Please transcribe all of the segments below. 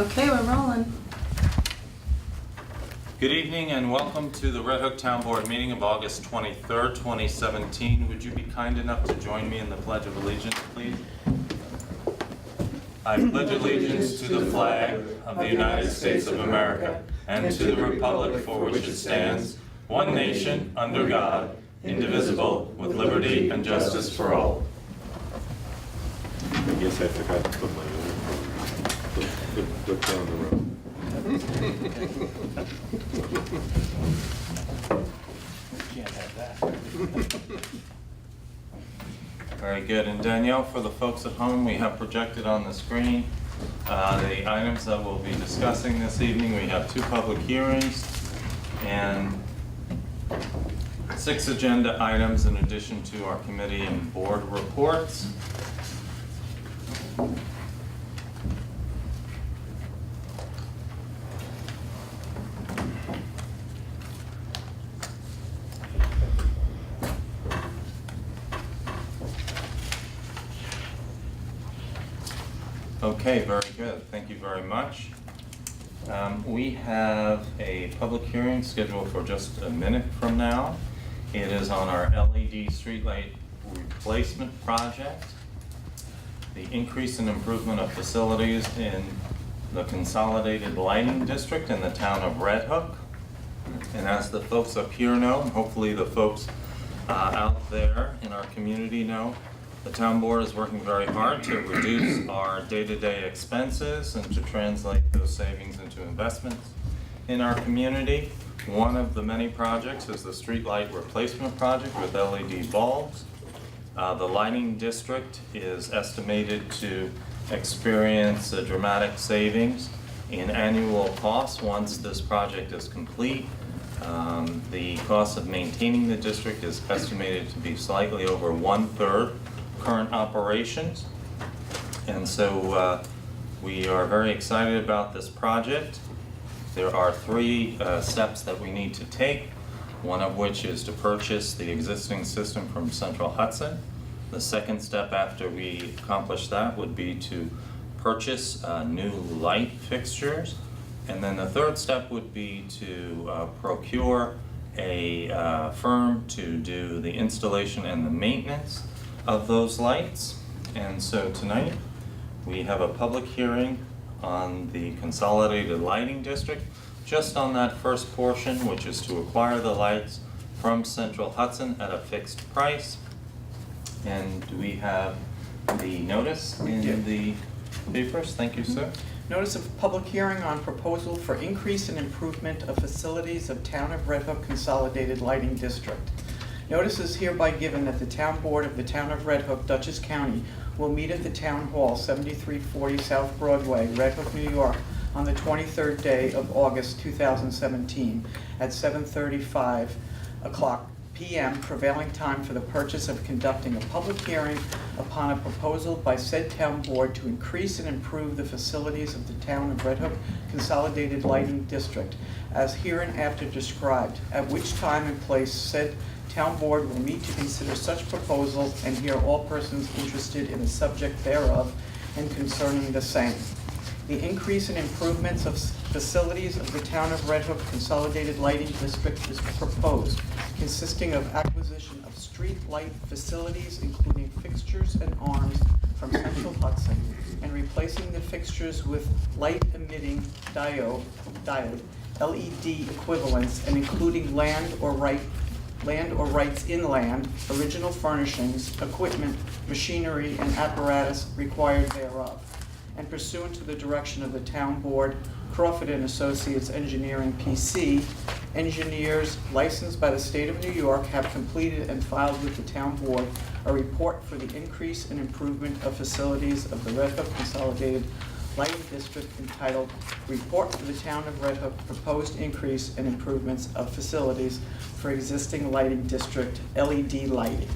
Okay, we're rolling. Good evening and welcome to the Red Hook Town Board meeting of August 23rd, 2017. Would you be kind enough to join me in the Pledge of Allegiance, please? I pledge allegiance to the flag of the United States of America and to the republic for which it stands, one nation, under God, indivisible, with liberty and justice for all. I guess I forgot to put my look down the road. Can't have that. Very good. And Danielle, for the folks at home, we have projected on the screen the items that we'll be discussing this evening. We have 2 public hearings and 6 agenda items in addition to our committee and board reports. Okay, very good. Thank you very much. We have a public hearing scheduled for just a minute from now. It is on our LED streetlight replacement project, the increase and improvement of facilities in the Consolidated Lighting District in the town of Red Hook. And as the folks up here know, and hopefully the folks out there in our community know, the town board is working very hard to reduce our day-to-day expenses and to translate those savings into investments in our community. One of the many projects is the streetlight replacement project with LED bulbs. The lighting district is estimated to experience a dramatic savings in annual costs once this project is complete. The cost of maintaining the district is estimated to be slightly over 1/3 current operations. And so we are very excited about this project. There are 3 steps that we need to take, one of which is to purchase the existing system from Central Hudson. The second step after we accomplish that would be to purchase new light fixtures. And then the third step would be to procure a firm to do the installation and the maintenance of those lights. And so tonight we have a public hearing on the Consolidated Lighting District, just on that first portion, which is to acquire the lights from Central Hudson at a fixed price. And do we have the notice in the papers? Thank you, sir. Notice of public hearing on proposal for increase and improvement of facilities of Town of Red Hook Consolidated Lighting District. Notice is hereby given that the Town Board of the Town of Red Hook, Dutchess County, will meet at the Town Hall, 7340 South Broadway, Red Hook, New York, on the 23rd day of August 2017 at 7:35 p.m. prevailing time for the purpose of conducting a public hearing upon a proposal by said Town Board to increase and improve the facilities of the Town of Red Hook Consolidated Lighting District as hereinafter described, at which time and place said Town Board will meet to consider such proposal and hear all persons interested in the subject thereof and concerning the same. The increase and improvements of facilities of the Town of Red Hook Consolidated Lighting District is proposed, consisting of acquisition of street light facilities, including fixtures and arms from Central Hudson, and replacing the fixtures with light-emitting diode LED equivalents, and including land or rights in land, original furnishings, equipment, machinery, and apparatus required thereof. And pursuant to the direction of the Town Board, Crawford and Associates Engineering, PC, engineers licensed by the State of New York have completed and filed with the Town Board a report for the increase and improvement of facilities of the Red Hook Consolidated Lighting District entitled Report to the Town of Red Hook Proposed Increase and Improvements of Facilities for Existing Lighting District LED Lighting,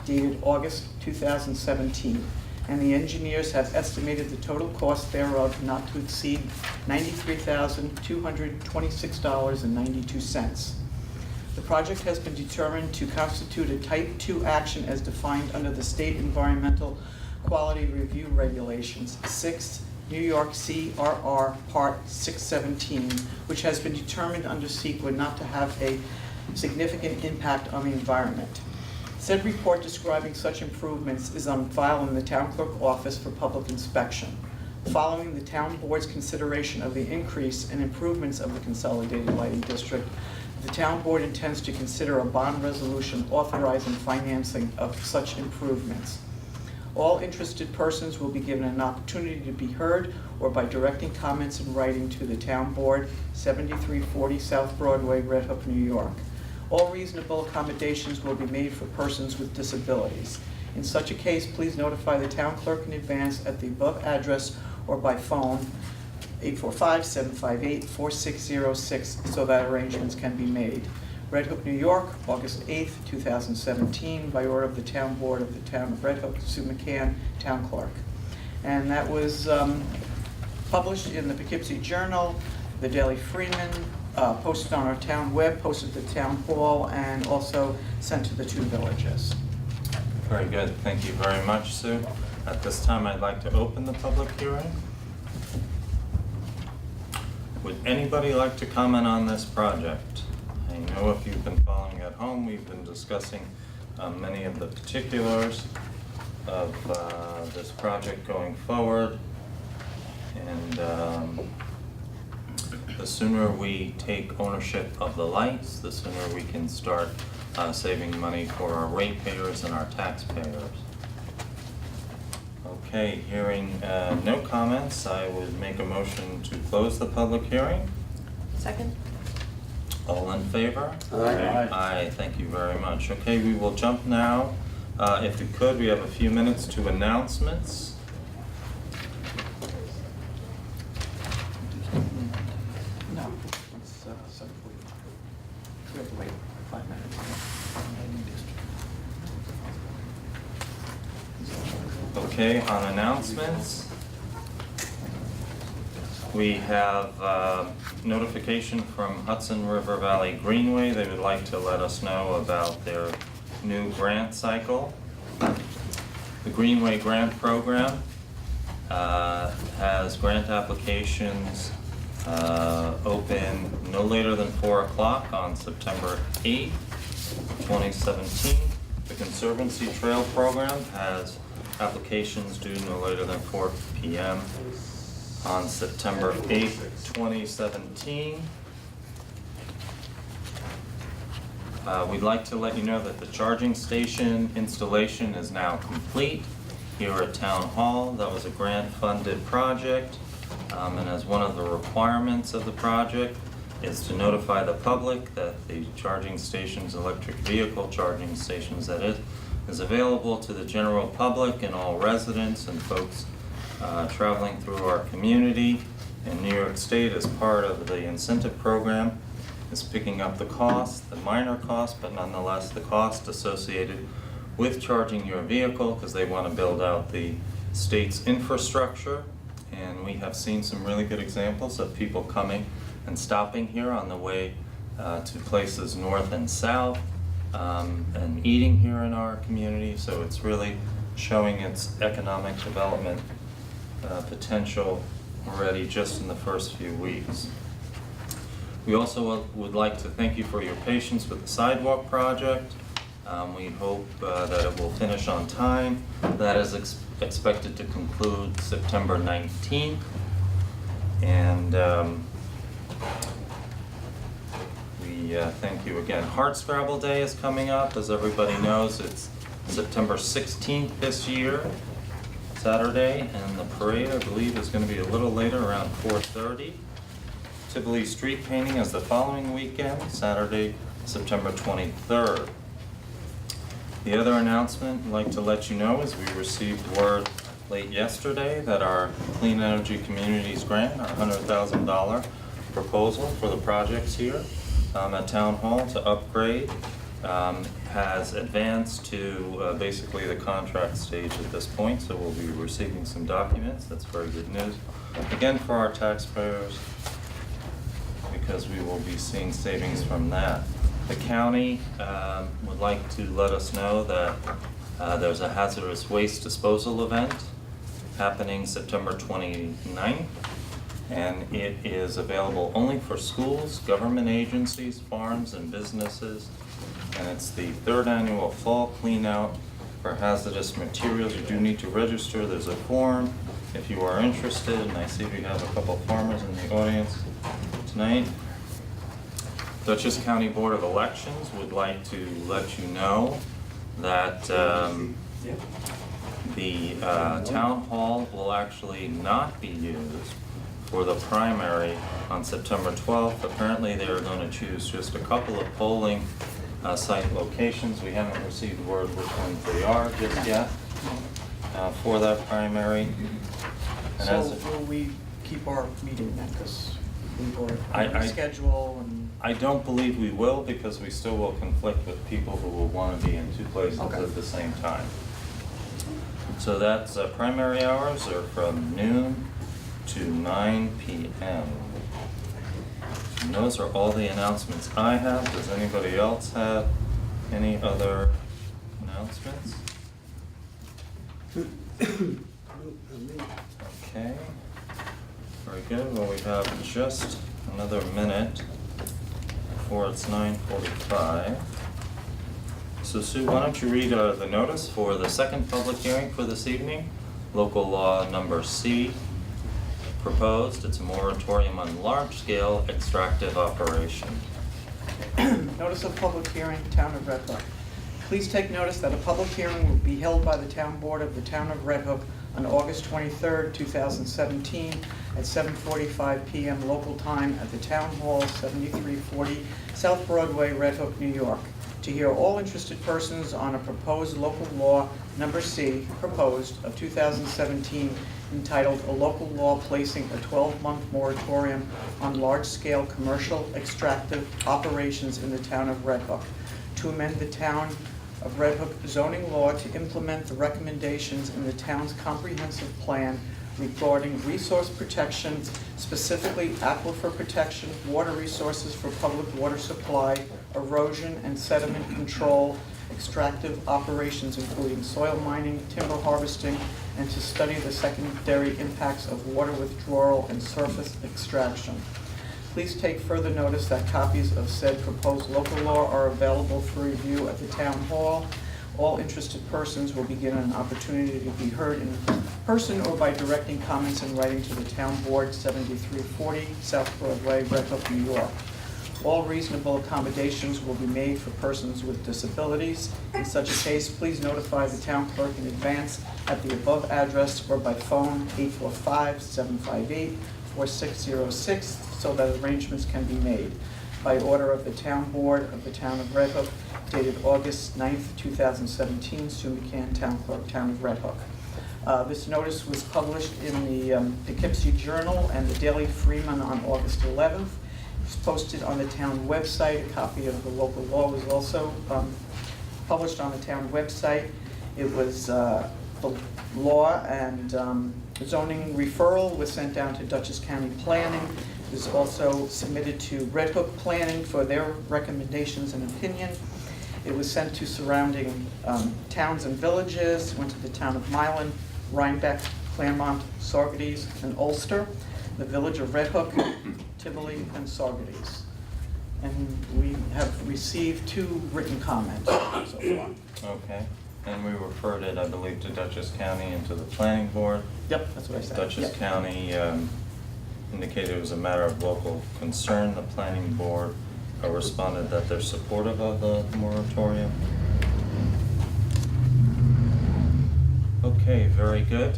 dated August 2017. And the engineers have estimated the total cost thereof not to exceed $93,226.92. The project has been determined to constitute a Type 2 action as defined under the State Environmental Quality Review Regulations 6 New York CRR Part 617, which has been determined under CEQA not to have a significant impact on the environment. Said report describing such improvements is on file in the Town Clerk office for public inspection. Following the Town Board's consideration of the increase and improvements of the Consolidated Lighting District, the Town Board intends to consider a bond resolution authorizing financing of such improvements. All interested persons will be given an opportunity to be heard or by directing comments in writing to the Town Board, 7340 South Broadway, Red Hook, New York. All reasonable accommodations will be made for persons with disabilities. In such a case, please notify the Town Clerk in advance at the above address or by phone, 845-758-4606, so that arrangements can be made. Red Hook, New York, August 8th, 2017, by order of the Town Board of the Town of Red Hook, Sue McCann, Town Clerk. And that was published in the Poughkeepsie Journal, the Daily Freeman, posted on our town web, posted at the town hall, and also sent to the two villages. Very good, thank you very much, Sue. At this time, I'd like to open the public hearing. Would anybody like to comment on this project? I know if you've been following at home, we've been discussing many of the particulars of this project going forward. And the sooner we take ownership of the lights, the sooner we can start saving money for our ratepayers and our taxpayers. Okay, hearing no comments, I would make a motion to close the public hearing. Second? All in favor? Aye. Aye, thank you very much. Okay, we will jump now. If we could, we have a few minutes to announcements. No, it's 7:45. We have to wait 5 minutes. Okay, on announcements, we have notification from Hudson River Valley Greenway. They would like to let us know about their new grant cycle. The Greenway Grant Program has grant applications open no later than 4 o'clock on September 8th, 2017. The Conservancy Trail Program has applications due no later than 4 p.m. on September 8th, 2017. We'd like to let you know that the charging station installation is now complete here at Town Hall. That was a grant-funded project, and as one of the requirements of the project is to notify the public that the charging stations, electric vehicle charging stations that is available to the general public and all residents and folks traveling through our community. And New York State, as part of the incentive program, is picking up the cost, the minor cost, but nonetheless the cost associated with charging your vehicle, because they want to build out the state's infrastructure. And we have seen some really good examples of people coming and stopping here on the way to places north and south, and eating here in our community. So it's really showing its economic development potential already just in the first few weeks. We also would like to thank you for your patience with the sidewalk project. We hope that it will finish on time. That is expected to conclude September 19th. And we thank you again. Hardscrabble Day is coming up. As everybody knows, it's September 16th this year, Saturday, and the parade, I believe, is going to be a little later, around 4:30. Tivoli Street Painting is the following weekend, Saturday, September 23rd. The other announcement I'd like to let you know is we received word late yesterday that our Clean Energy Communities Grant, our $100,000 proposal for the projects here at Town Hall to upgrade, has advanced to basically the contract stage at this point, so we'll be receiving some documents. That's very good news, again, for our taxpayers, because we will be seeing savings from that. The county would like to let us know that there's a hazardous waste disposal event happening September 29th. And it is available only for schools, government agencies, farms, and businesses. And it's the third annual fall clean out for hazardous materials. You do need to register. There's a form if you are interested, and I see we have a couple farmers in the audience tonight. Dutchess County Board of Elections would like to let you know that the town hall will actually not be used for the primary on September 12th. Apparently they are going to choose just a couple of polling site locations. We haven't received word which ones they are just yet for that primary. And So as will we keep our meeting then, because we were I- on schedule and, I don't believe we will, because we still will conflict with people who will want to be in two places Okay. at the same time. So that's primary hours are from noon to 9 p.m. And those are all the announcements I have. Does anybody else have any other announcements? Okay, very good. Well, we have just another minute before it's 9:45. So Sue, why don't you read the notice for the second public hearing for this evening? Local law number C proposed. It's a moratorium on large-scale extractive operation. notice of public hearing, Town of Red Hook. Please take notice that a public hearing will be held by the Town Board of the Town of Red Hook on August 23rd, 2017, at 7:45 p.m. local time at the Town Hall, 7340 South Broadway, Red Hook, New York, to hear all interested persons on a proposed local law number C, proposed, of 2017, entitled "A Local Law Placing a 12-Month Moratorium on Large-Scale Commercial Extractive Operations in the Town of Red Hook," to amend the Town of Red Hook zoning law to implement the recommendations in the town's comprehensive plan regarding resource protection, specifically aquifer protection, water resources for public water supply, erosion and sediment control, extractive operations including soil mining, timber harvesting, and to study the secondary impacts of water withdrawal and surface extraction. Please take further notice that copies of said proposed local law are available for review at the Town Hall. All interested persons will be given an opportunity to be heard in person or by directing comments in writing to the Town Board, 7340 South Broadway, Red Hook, New York. All reasonable accommodations will be made for persons with disabilities. In such a case, please notify the town clerk in advance at the above address or by phone 845-758-4606 so that arrangements can be made. By order of the Town Board of the Town of Red Hook, dated August 9th, 2017, Sue McCann, Town Clerk, Town of Red Hook. This notice was published in the Poughkeepsie Journal and the Daily Freeman on August 11th. It's posted on the town website. A copy of the local law was also published on the town website. It was the law and zoning referral was sent down to Dutchess County Planning. It was also submitted to Red Hook Planning for their recommendations and opinion. It was sent to surrounding towns and villages, went to the town of Milan, Rhinebeck, Claremont, Saugerties, and Ulster, the village of Red Hook, Tivoli, and Saugerties. And we have received 2 written comments so far. Okay, and we referred it, I believe, to Dutchess County and to the planning board. Yep, that's what I said. Dutchess Yep. County indicated it was a matter of local concern. The planning board responded that they're supportive of the moratorium. Okay, very good.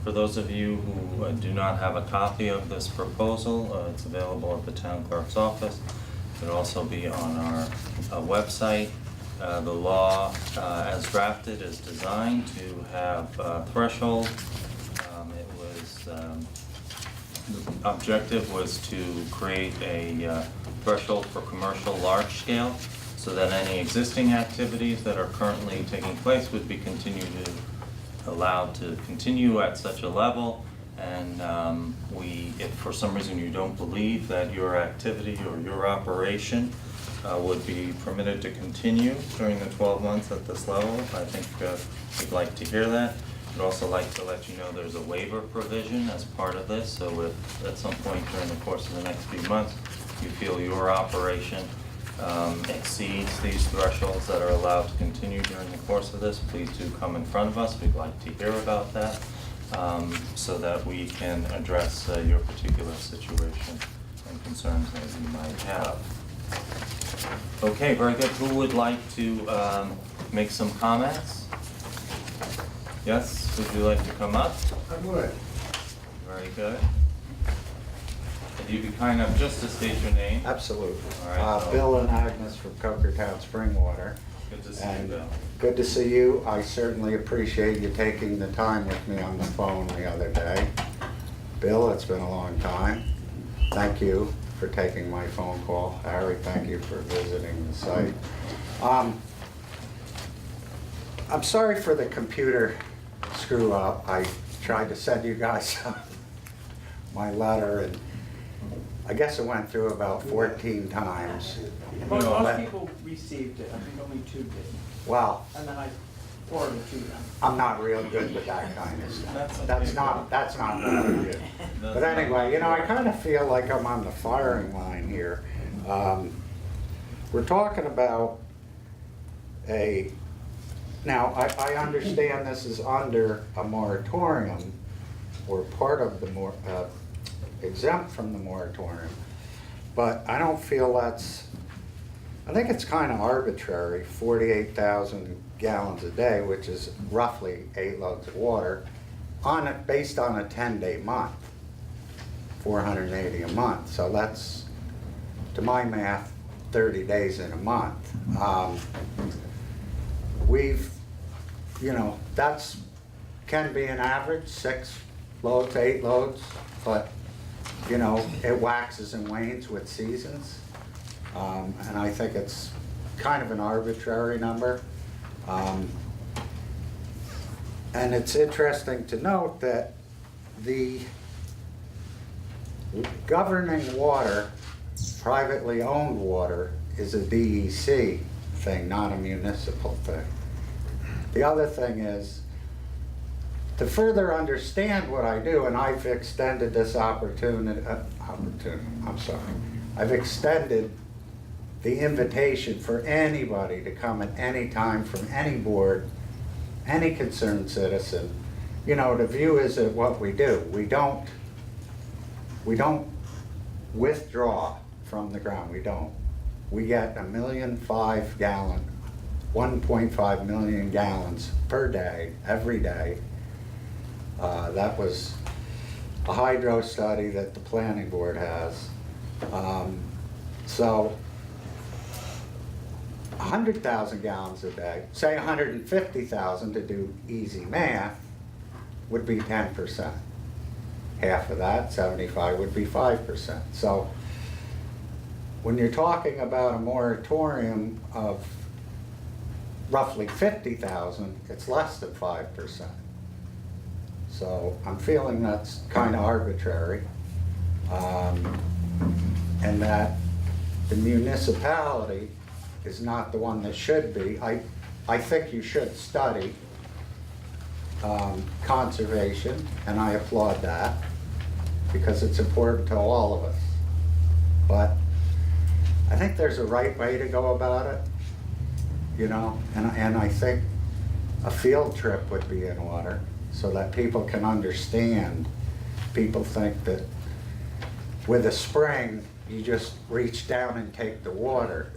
For those of you who do not have a copy of this proposal, it's available at the town clerk's office. It'll also be on our website. The law, as drafted, is designed to have threshold. The objective was to create a threshold for commercial large scale, so that any existing activities that are currently taking place would be allowed to continue at such a level. And if for some reason you don't believe that your activity or your operation would be permitted to continue during the 12 months at this level, I think we'd like to hear that. I'd also like to let you know there's a waiver provision as part of this, so if at some point during the course of the next few months, you feel your operation exceeds these thresholds that are allowed to continue during the course of this, please do come in front of us. We'd like to hear about that, so that we can address your particular situation and concerns that you might have. Okay, very good. Who would like to make some comments? Yes, would you like to come up? I would. Very good. If you could kind of just to state your name. Absolutely. All right, so- Bill and Agnes from Cokertown Springwater. Good to see you, And Bill. good to see you. I certainly appreciate you taking the time with me on the phone the other day. Bill, it's been a long time. Thank you for taking my phone call. Harry, thank you for visiting the site. I'm sorry for the computer screw up. I tried to send you guys my letter, and I guess it went through about 14 times. Most But- people received it, I think only 2 did, Well, and then I forwarded it to them. I'm not real good with that kind of stuff. That's okay. That's not what I do. But anyway, you know, I kind of feel like I'm on the firing line here. We're talking about now, I understand this is under a moratorium, or part of the exempt from the moratorium, but I don't feel I think it's kind of arbitrary, 48,000 gallons a day, which is roughly 8 loads of water, based on a 10-day month, 480 a month. So that's, to my math, 30 days in a month. Can be an average, 6 loads, 8 loads, but, you know, it waxes and wanes with seasons. And I think it's kind of an arbitrary number. And it's interesting to note that the governing water, privately owned water, is a DEC thing, not a municipal thing. The other thing is, to further understand what I do, and I've extended this I've extended the invitation for anybody to come at any time from any board, any concerned citizen, you know, to view is what we do. We don't withdraw from the ground, we don't. We get 1.5 million 1.5 million gallons per day, every day. That was a hydro study that the planning board has. So 100,000 gallons a day, say 150,000 to do easy math, would be 10%. Half of that, 75, would be 5%. So when you're talking about a moratorium of roughly 50,000, it's less than 5%. So I'm feeling that's kind of arbitrary, and that the municipality is not the one that should be. I think you should study conservation, and I applaud that, because it's important to all of us. But I think there's a right way to go about it, you know, and I think a field trip would be in order, so that people can understand. People think that with a spring, you just reach down and take the water.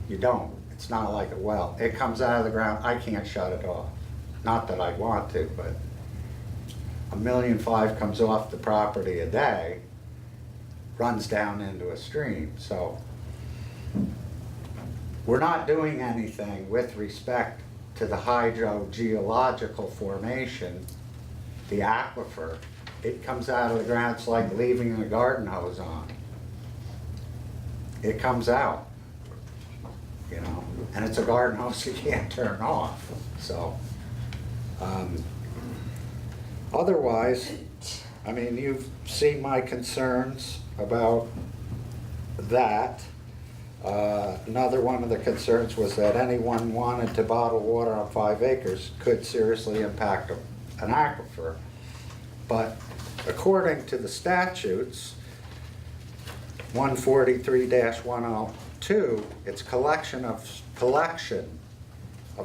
You don't. It's not like a well. It comes out of the ground. I can't shut it off. Not that I'd want to, but 1.5 million comes off the property a day, runs down into a stream. So we're not doing anything with respect to the hydrogeological formation, the aquifer. It comes out of the ground. It's like leaving a garden hose on. It comes out, you know, and it's a garden hose you can't turn off. So otherwise, I mean, you've seen my concerns about that. Another one of the concerns was that anyone wanted to bottle water on 5 acres could seriously impact an aquifer. But according to the statutes, 143-102, it's collection of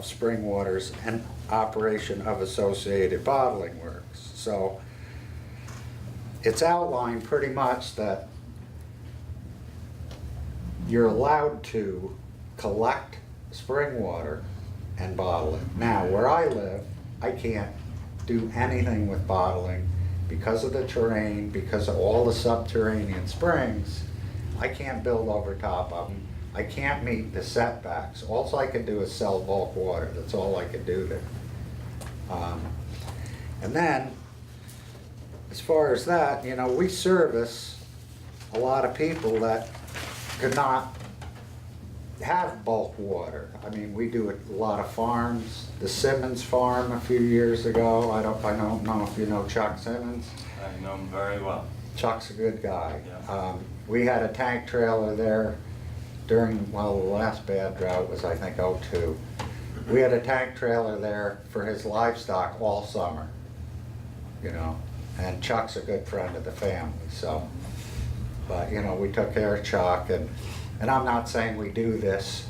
spring waters and operation of associated bottling works. So it's outlined pretty much that you're allowed to collect spring water and bottle it. Now, where I live, I can't do anything with bottling because of the terrain, because of all the subterranean springs. I can't build over top of them. I can't meet the setbacks. All I can do is sell bulk water. That's all I can do there. And then, as far as that, you know, we service a lot of people that could not have bulk water. I mean, we do a lot of farms. The Simmons farm a few years ago. I don't know if you know Chuck Simmons. I know him very well. Chuck's a good guy. Yeah. We had a tank trailer there during, well, the last bad drought was, I think, '02. We had a tank trailer there for his livestock all summer, you know, and Chuck's a good friend of the family, so. But, you know, we took care of Chuck, and I'm not saying we do this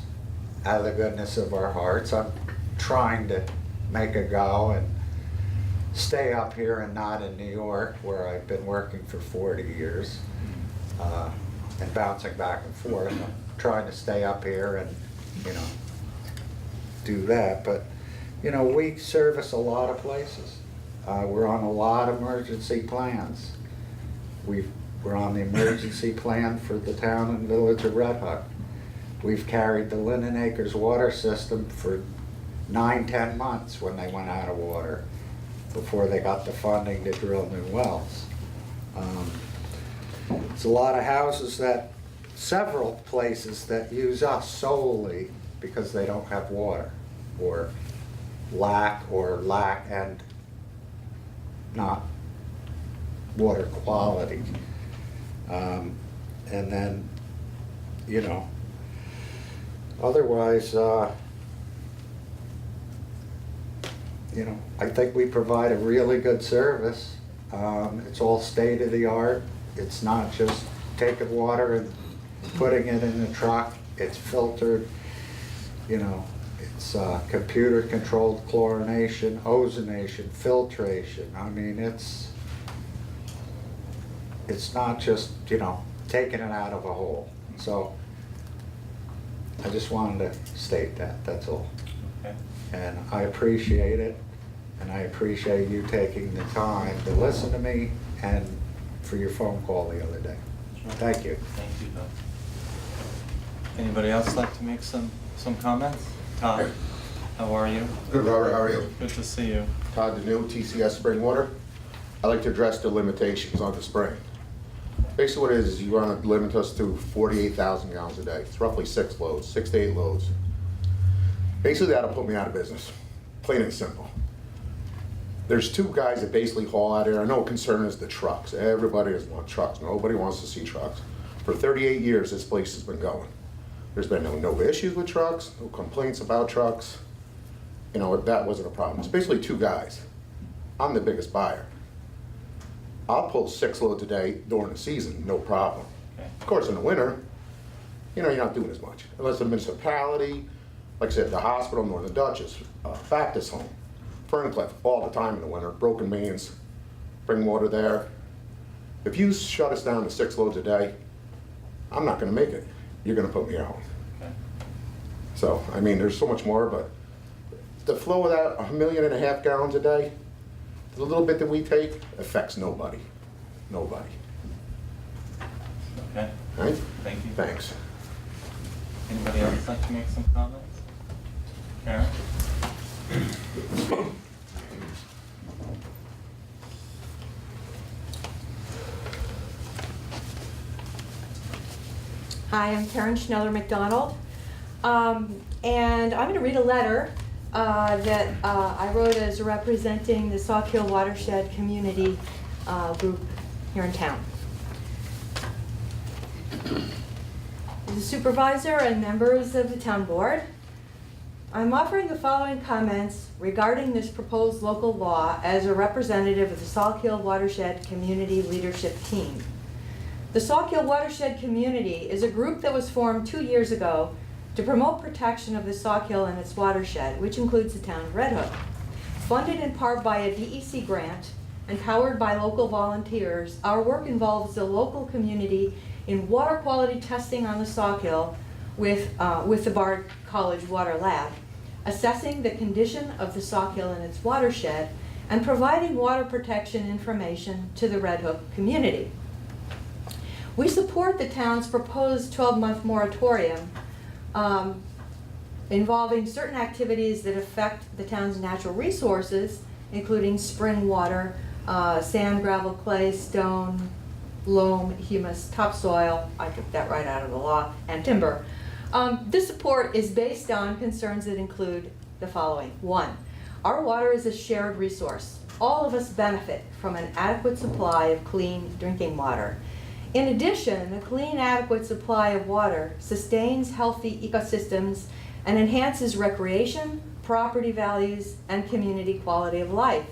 out of the goodness of our hearts. I'm trying to make a go and stay up here and not in New York, where I've been working for 40 years, and bouncing back and forth. I'm trying to stay up here and, you know, do that. But, you know, we service a lot of places. We're on a lot of emergency plans. We're on the emergency plan for the town and village of Red Hook. We've carried the Linden Acres water system for 9-10 months when they went out of water, before they got the funding to drill new wells. It's a lot of houses that, several places that use us solely because they don't have water, or lack and not water quality. And then, you know, otherwise, you know, I think we provide a really good service. It's all state of the art. It's not just taking water and putting it in the truck. It's filtered, you know, it's computer controlled chlorination, ozonation, filtration. I mean, it's not just, you know, taking it out of a hole. So I just wanted to state that, that's all. Okay. And I appreciate it, and I appreciate you taking the time to listen to me and for your phone call the other day. Sure. Thank you. Thank you, Doug. Anybody else like to make some comments? Todd, how are you? Good, Robert, how are you? Good to see you. Todd DeNew, TCS Spring Water. I'd like to address the limitations on the spring. Basically what it is you want to limit us to 48,000 gallons a day. It's roughly 6 to 8 loads. Basically that'll put me out of business, plain and simple. There's 2 guys that basically haul out here. I know concern is the trucks. Everybody doesn't want trucks. Nobody wants to see trucks. For 38 years this place has been going. There's been no issues with trucks, no complaints about trucks. You know, that wasn't a problem. It's basically 2 guys. I'm the biggest buyer. I'll pull 6 loads a day during the season, no problem. Okay. Of course, in the winter, you know, you're not doing as much. Unless the municipality, like I said, the hospital, Northern Dutchess, Baptist Home, Ferncliff, all the time in the winter, broken mains, bring water there. If you shut us down to 6 loads a day, I'm not gonna make it. You're gonna put me out. Okay. So, I mean, there's so much more, but the flow of that 1.5 million gallons a day, the little bit that we take affects nobody. Nobody. Okay, All right? thank you. Thanks. Anybody else like to make some comments? Karen? Hi, I'm Karen Schneller McDonald, and I'm going to read a letter that I wrote as representing the Sauk Hill Watershed Community Group here in town. This the supervisor and members of the town board. I'm offering the following comments regarding this proposed local law as a representative of the Sauk Hill Watershed Community Leadership Team. The Sauk Hill Watershed Community is a group that was formed 2 years ago to promote protection of the Sauk Hill and its watershed, which includes the town of Red Hook. Funded in part by a DEC grant and powered by local volunteers, our work involves the local community in water quality testing on the Sauk Hill with the Bard College Water Lab, assessing the condition of the Sauk Hill and its watershed, and providing water protection information to the Red Hook community. We support the town's proposed 12-month moratorium involving certain activities that affect the town's natural resources, including spring water, sand, gravel, clay, stone, loam, humus, topsoil, I took that right out of the law, and timber. This support is based on concerns that include the following. 1, our water is a shared resource. All of us benefit from an adequate supply of clean drinking water. In addition, a clean, adequate supply of water sustains healthy ecosystems and enhances recreation, property values, and community quality of life.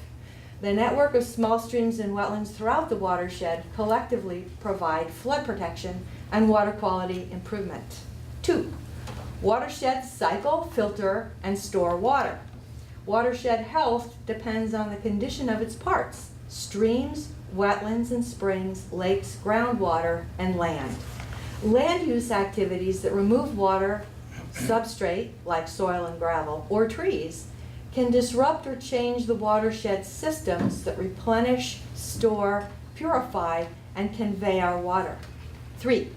The network of small streams and wetlands throughout the watershed collectively provide flood protection and water quality improvement. 2, watersheds cycle, filter, and store water. Watershed health depends on the condition of its parts: streams, wetlands and springs, lakes, groundwater, and land. Land use activities that remove water, substrate, like soil and gravel, or trees, can disrupt or change the watershed systems that replenish, store, purify, and convey our water. 3,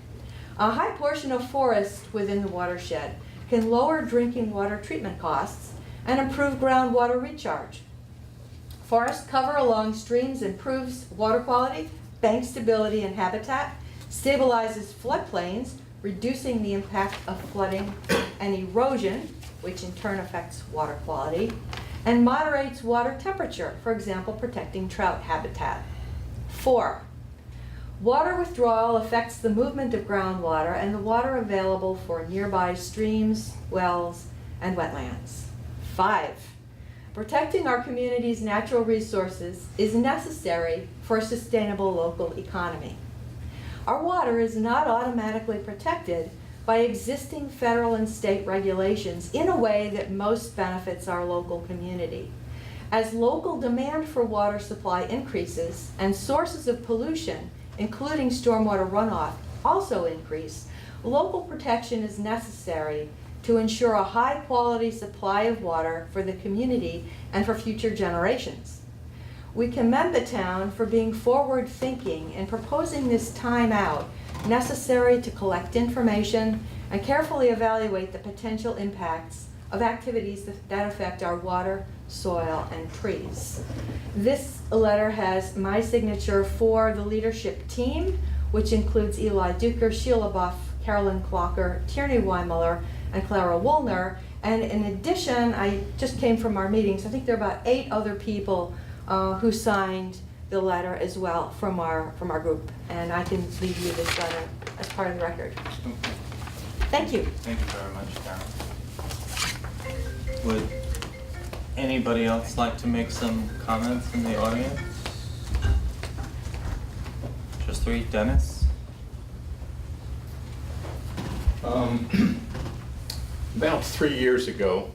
a high portion of forest within the watershed can lower drinking water treatment costs and improve groundwater recharge. Forest cover along streams improves water quality, bank stability and habitat, stabilizes floodplains, reducing the impact of flooding and erosion, which in turn affects water quality, and moderates water temperature, for example, protecting trout habitat. 4, water withdrawal affects the movement of groundwater and the water available for nearby streams, wells, and wetlands. 5, protecting our community's natural resources is necessary for a sustainable local economy. Our water is not automatically protected by existing federal and state regulations in a way that most benefits our local community. As local demand for water supply increases and sources of pollution, including stormwater runoff, also increase, local protection is necessary to ensure a high-quality supply of water for the community and for future generations. We commend the town for being forward-thinking and proposing this timeout necessary to collect information and carefully evaluate the potential impacts of activities that affect our water, soil, and trees. This letter has my signature for the leadership team, which includes Eli Duker, Sheila Buff, Carolyn Clocker, Tierney Weimuller, and Clara Woolner. And in addition, I just came from our meetings, I think there are about 8 other people who signed the letter as well from our group. And I can leave you this letter as part of the record. Thank you. Thank you very much, Karen. Would anybody else like to make some comments in the audience? Just 3, Dennis? About 3 years ago,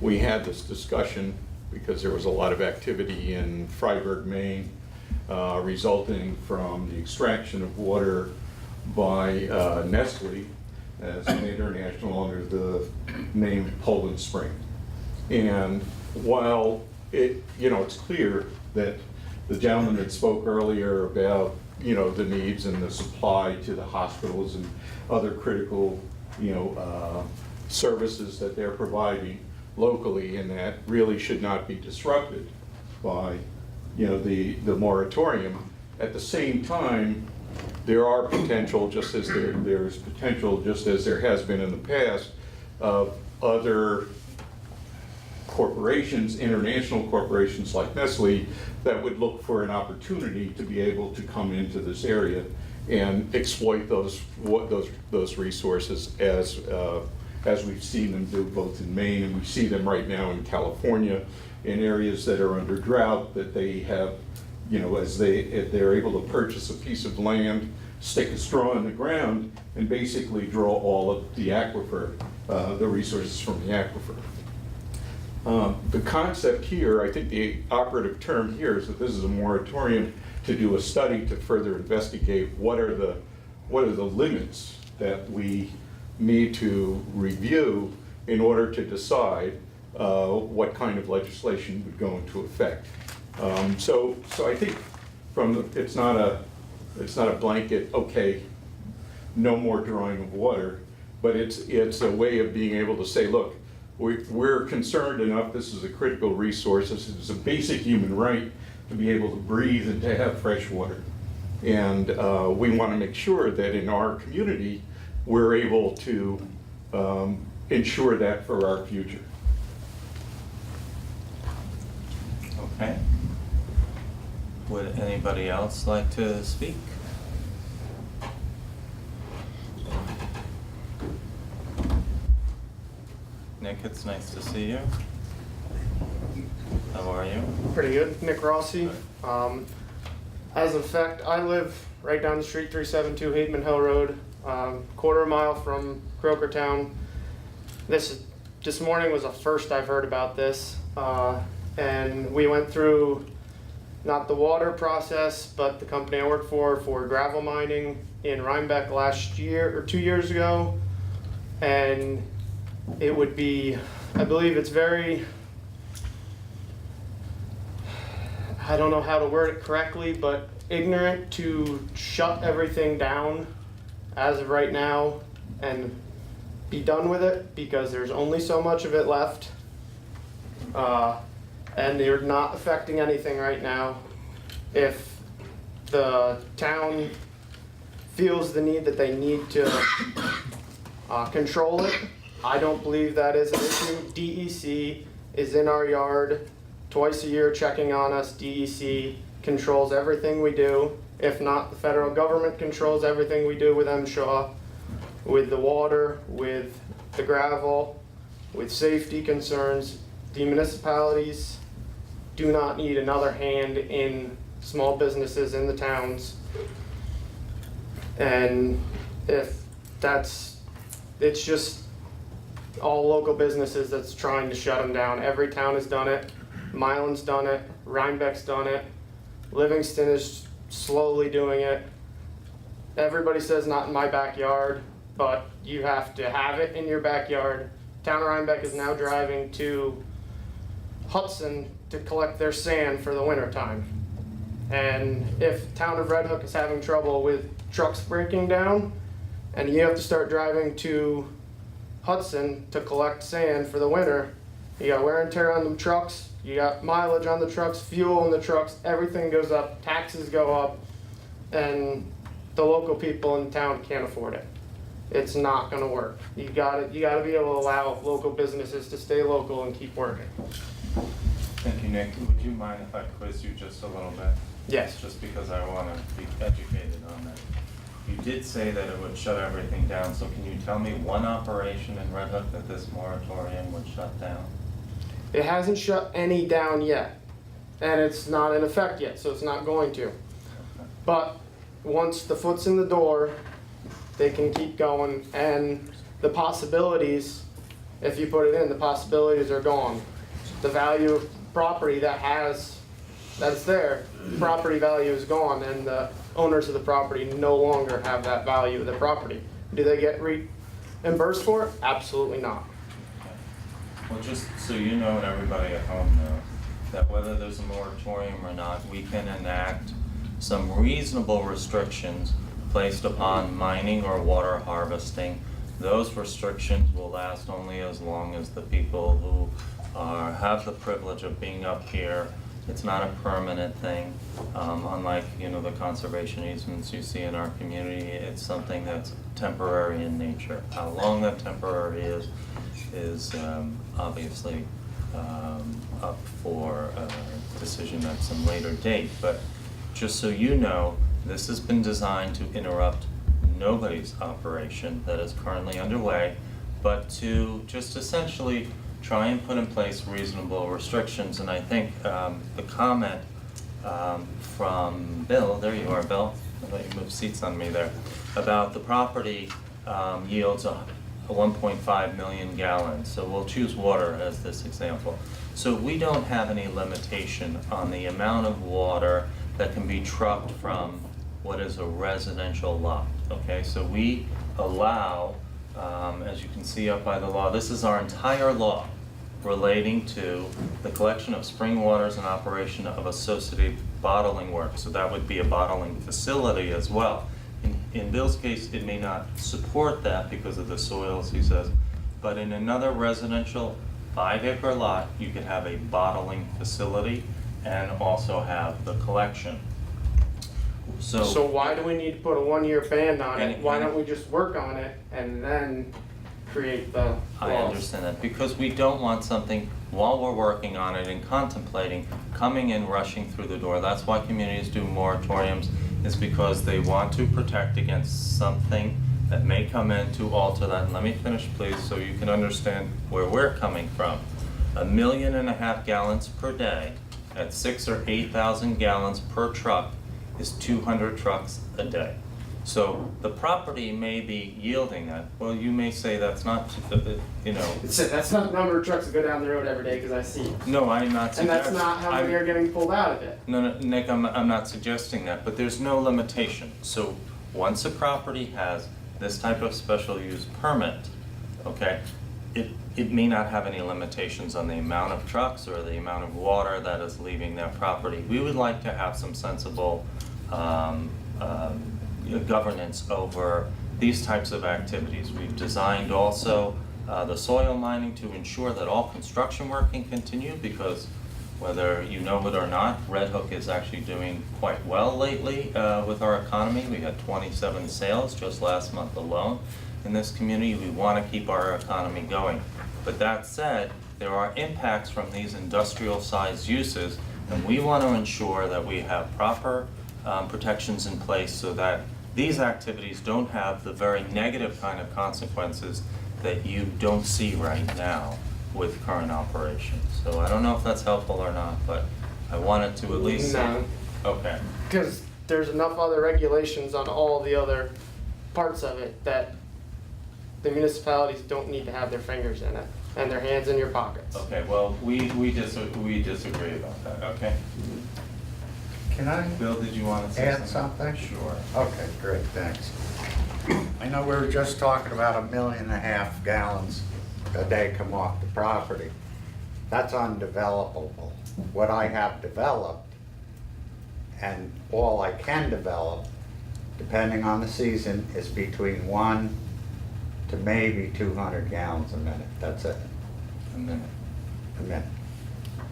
we had this discussion because there was a lot of activity in Freiburg, Maine, resulting from the extraction of water by Nestle as an international under the name Poland Spring. And while it's clear that the gentleman that spoke earlier about, the needs and the supply to the hospitals and other critical, services that they're providing locally, and that really should not be disrupted by, the moratorium. At the same time, there are potential, just as there's potential, just as there has been in the past, of other corporations, international corporations like Nestle, that would look for an opportunity to be able to come into this area and exploit those resources as we've seen them do both in Maine, and we see them right now in California, in areas that are under drought, that they have, as they're able to purchase a piece of land, stick a straw in the ground, and basically draw all of the aquifer, the resources from the aquifer. The concept here, I think the operative term here is that this is a moratorium to do a study to further investigate what are the limits that we need to review in order to decide what kind of legislation would go into effect. So I think it's not a blanket, okay, no more drawing of water, but it's a way of being able to say, look, we're concerned enough, this is a critical resource, this is a basic human right to be able to breathe and to have fresh water. And we want to make sure that in our community, we're able to ensure that for our future. Okay. Would anybody else like to speak? Nick, it's nice to see you. How are you? Pretty good. Nick Rossi. As a fact, I live right down the street, 372 Hateman Hill Road, quarter mile from Croker Town. This morning was the first I've heard about this, and we went through not the water process, but the company I work for gravel mining in Rhinebeck last year or 2 years ago, and it would be, I believe it's very, I don't know how to word it correctly, but ignorant to shut everything down as of right now and be done with it, because there's only so much of it left, and they're not affecting anything right now. If the town feels the need that they need to control it, I don't believe that is an issue. DEC is in our yard twice a year checking on us. DEC controls everything we do. If not, the federal government controls everything we do with MSHA, with the water, with the gravel, with safety concerns. The municipalities do not need another hand in small businesses in the towns. And if it's just all local businesses that's trying to shut them down. Every town has done it. Milan's done it. Rhinebeck's done it. Livingston is slowly doing it. Everybody says not in my backyard, but you have to have it in your backyard. Town of Rhinebeck is now driving to Hudson to collect their sand for the winter time. And if town of Red Hook is having trouble with trucks breaking down, and you have to start driving to Hudson to collect sand for the winter, you got wear and tear on the trucks, you got mileage on the trucks, fuel in the trucks, everything goes up, taxes go up, and the local people in town can't afford it. It's not gonna work. You gotta be able to allow local businesses to stay local and keep working. Thank you, Nick. Would you mind if I quiz you just a little bit? Yes. Just because I want to be educated on that. You did say that it would shut everything down, so can you tell me one operation in Red Hook that this moratorium would shut down? It hasn't shut any down yet, and it's not in effect yet, so it's not going to. But once the foot's in the door, they can keep going, and the possibilities, if you put it in, the possibilities are gone. The value of property that's there, property value is gone, and the owners of the property no longer have that value of the property. Do they get reimbursed for it? Absolutely not. Well, just so you know and everybody at home knows, that whether there's a moratorium or not, we can enact some reasonable restrictions placed upon mining or water harvesting. Those restrictions will last only as long as the people who have the privilege of being up here. It's not a permanent thing, unlike the conservation easements you see in our community. It's something that's temporary in nature. How long that temporary is obviously up for decision at some later date. But just so you know, This has been designed to interrupt nobody's operation that is currently underway, but to just essentially try and put in place reasonable restrictions. And I think the comment from Bill, there you are, Bill, I'll let you move seats on me there, about the property yields a 1.5 million gallons. So we'll choose water as this example. So we don't have any limitation on the amount of water that can be trucked from what is a residential lot, okay? So we allow, as you can see up by the law, this is our entire law relating to the collection of spring waters and operation of associated bottling work. So that would be a bottling facility as well. In Bill's case, it may not support that because of the soils, he says, but in another residential 5-acre lot, you could have a bottling facility and also have the collection. So why do we need to put a 1-year ban on it? And- Why don't we just work on it and then create the I laws? understand that, because we don't want something, while we're working on it and contemplating, coming in, rushing through the door. That's why communities do moratoriums, is because they want to protect against something that may come in to alter that. And let me finish, please, so you can understand where we're coming from. 1.5 million gallons per day at 6,000 or 8,000 gallons per truck is 200 trucks a day. So the property may be yielding that. Well, you may say that's not, you know. That's not the number of trucks that go down the road every day, because I see it. No, I'm not And that's suggesting. not how many are getting pulled out of it. No, Nick, I'm not suggesting that, but there's no limitation. So once a property has this type of special use permit, okay, it may not have any limitations on the amount of trucks or the amount of water that is leaving that property. We would like to have some sensible governance over these types of activities. We've designed also the soil mining to ensure that all construction work can continue, because whether you know it or not, Red Hook is actually doing quite well lately with our economy. We had 27 sales just last month alone in this community. We want to keep our economy going. But that said, there are impacts from these industrial sized uses, and we want to ensure that we have proper protections in place so that these activities don't have the very negative kind of consequences that you don't see right now with current operations. So I don't know if that's helpful or not, but I wanted to at least say. No. Okay. Because there's enough other regulations on all the other parts of it that the municipalities don't need to have their fingers in it and their hands in your pockets. Okay, well, we disagree about that, okay? Can I Bill, did you want to say add something? something? Sure. Okay, great, thanks. I know we were just talking about 1.5 million gallons a day come off the property. That's undevelopable. What I have developed, and all I can develop, depending on the season, is between 1 to maybe 200 gallons a minute. That's it, A minute. a minute.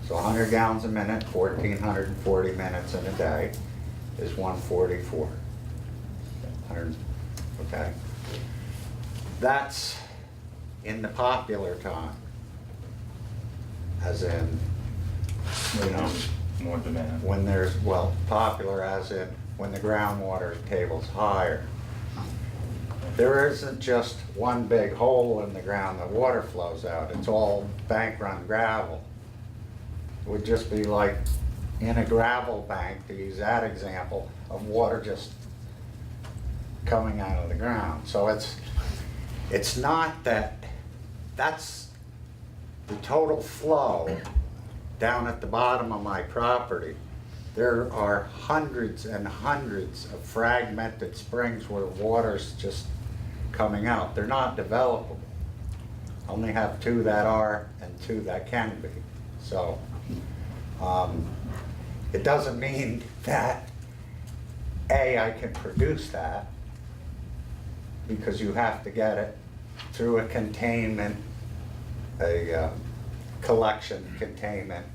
So 100 gallons a minute, 1,440 minutes in a day is 144. 100, okay? That's in the popular time, as in, you know, More demand. when there's, well, popular as in when the groundwater table's higher. There isn't just one big hole in the ground that water flows out. It's all bank run gravel. It would just be like in a gravel bank, to use that example, of water just coming out of the ground. So it's not that, that's the total flow down at the bottom of my property. There are hundreds and hundreds of fragmented springs where water's just coming out. They're not developable. I only have 2 that are and 2 that can be. So it doesn't mean that I can produce that, because you have to get it through a containment, a collection containment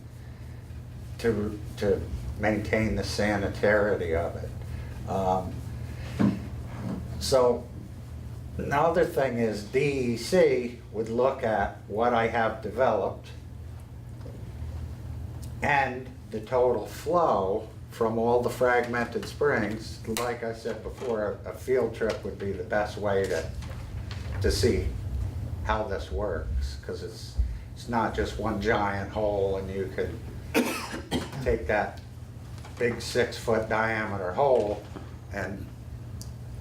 to maintain the sanitarity of it. So another thing is DEC would look at what I have developed and the total flow from all the fragmented springs, like I said before, a field trip would be the best way to see how this works, because it's not just one giant hole and you could take that big 6-foot diameter hole and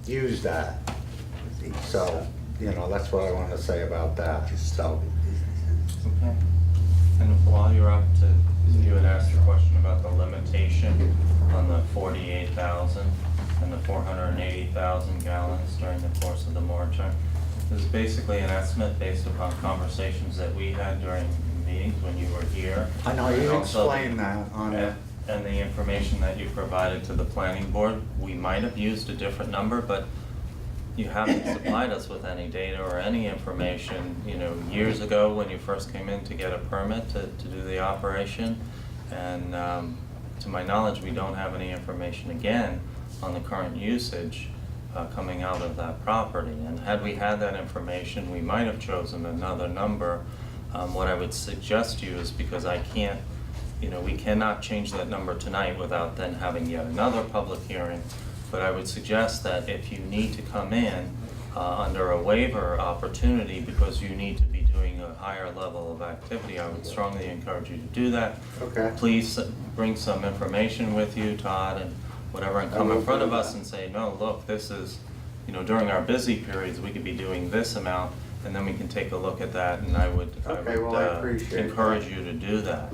use that. So, you know, that's what I want to say about that, so. Okay. And while you're up to, you had asked a question about the limitation on the 48,000 and the 480,000 gallons during the course of the moratorium. This is basically an estimate based upon conversations that we had during meetings when you were here. I know And you also explained that on it. And the information that you provided to the planning board. We might have used a different number, but you haven't supplied us with any data or any information, you know, years ago when you first came in to get a permit to do the operation. And to my knowledge, we don't have any information again on the current usage coming out of that property. And had we had that information, we might have chosen another number. What I would suggest to you is, because I can't, you know, we cannot change that number tonight without then having yet another public hearing. But I would suggest that if you need to come in under a waiver opportunity because you need to be doing a higher level of activity, I would strongly encourage you to do that. Okay. Please bring some information with you, Todd, and whatever, and come in front of us and say, no, look, this is, you know, during our busy periods, we could be doing this amount, and then we can take a look at that, and I would Okay, well, I appreciate encourage you to do that.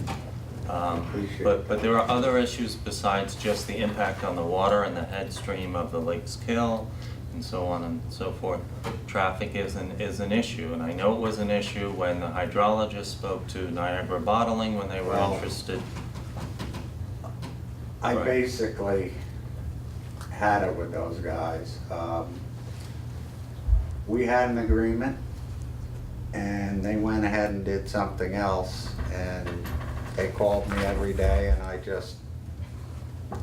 Appreciate But there are other issues besides just the impact on the water and the headstream of the Lake's Kill and so on and so forth. Traffic is an issue, and I know it was an issue when the hydrologist spoke to Niagara Bottling when they were Well, interested. I Right. basically had it with those guys. We had an agreement, and they went ahead and did something else, and they called me every day, and I just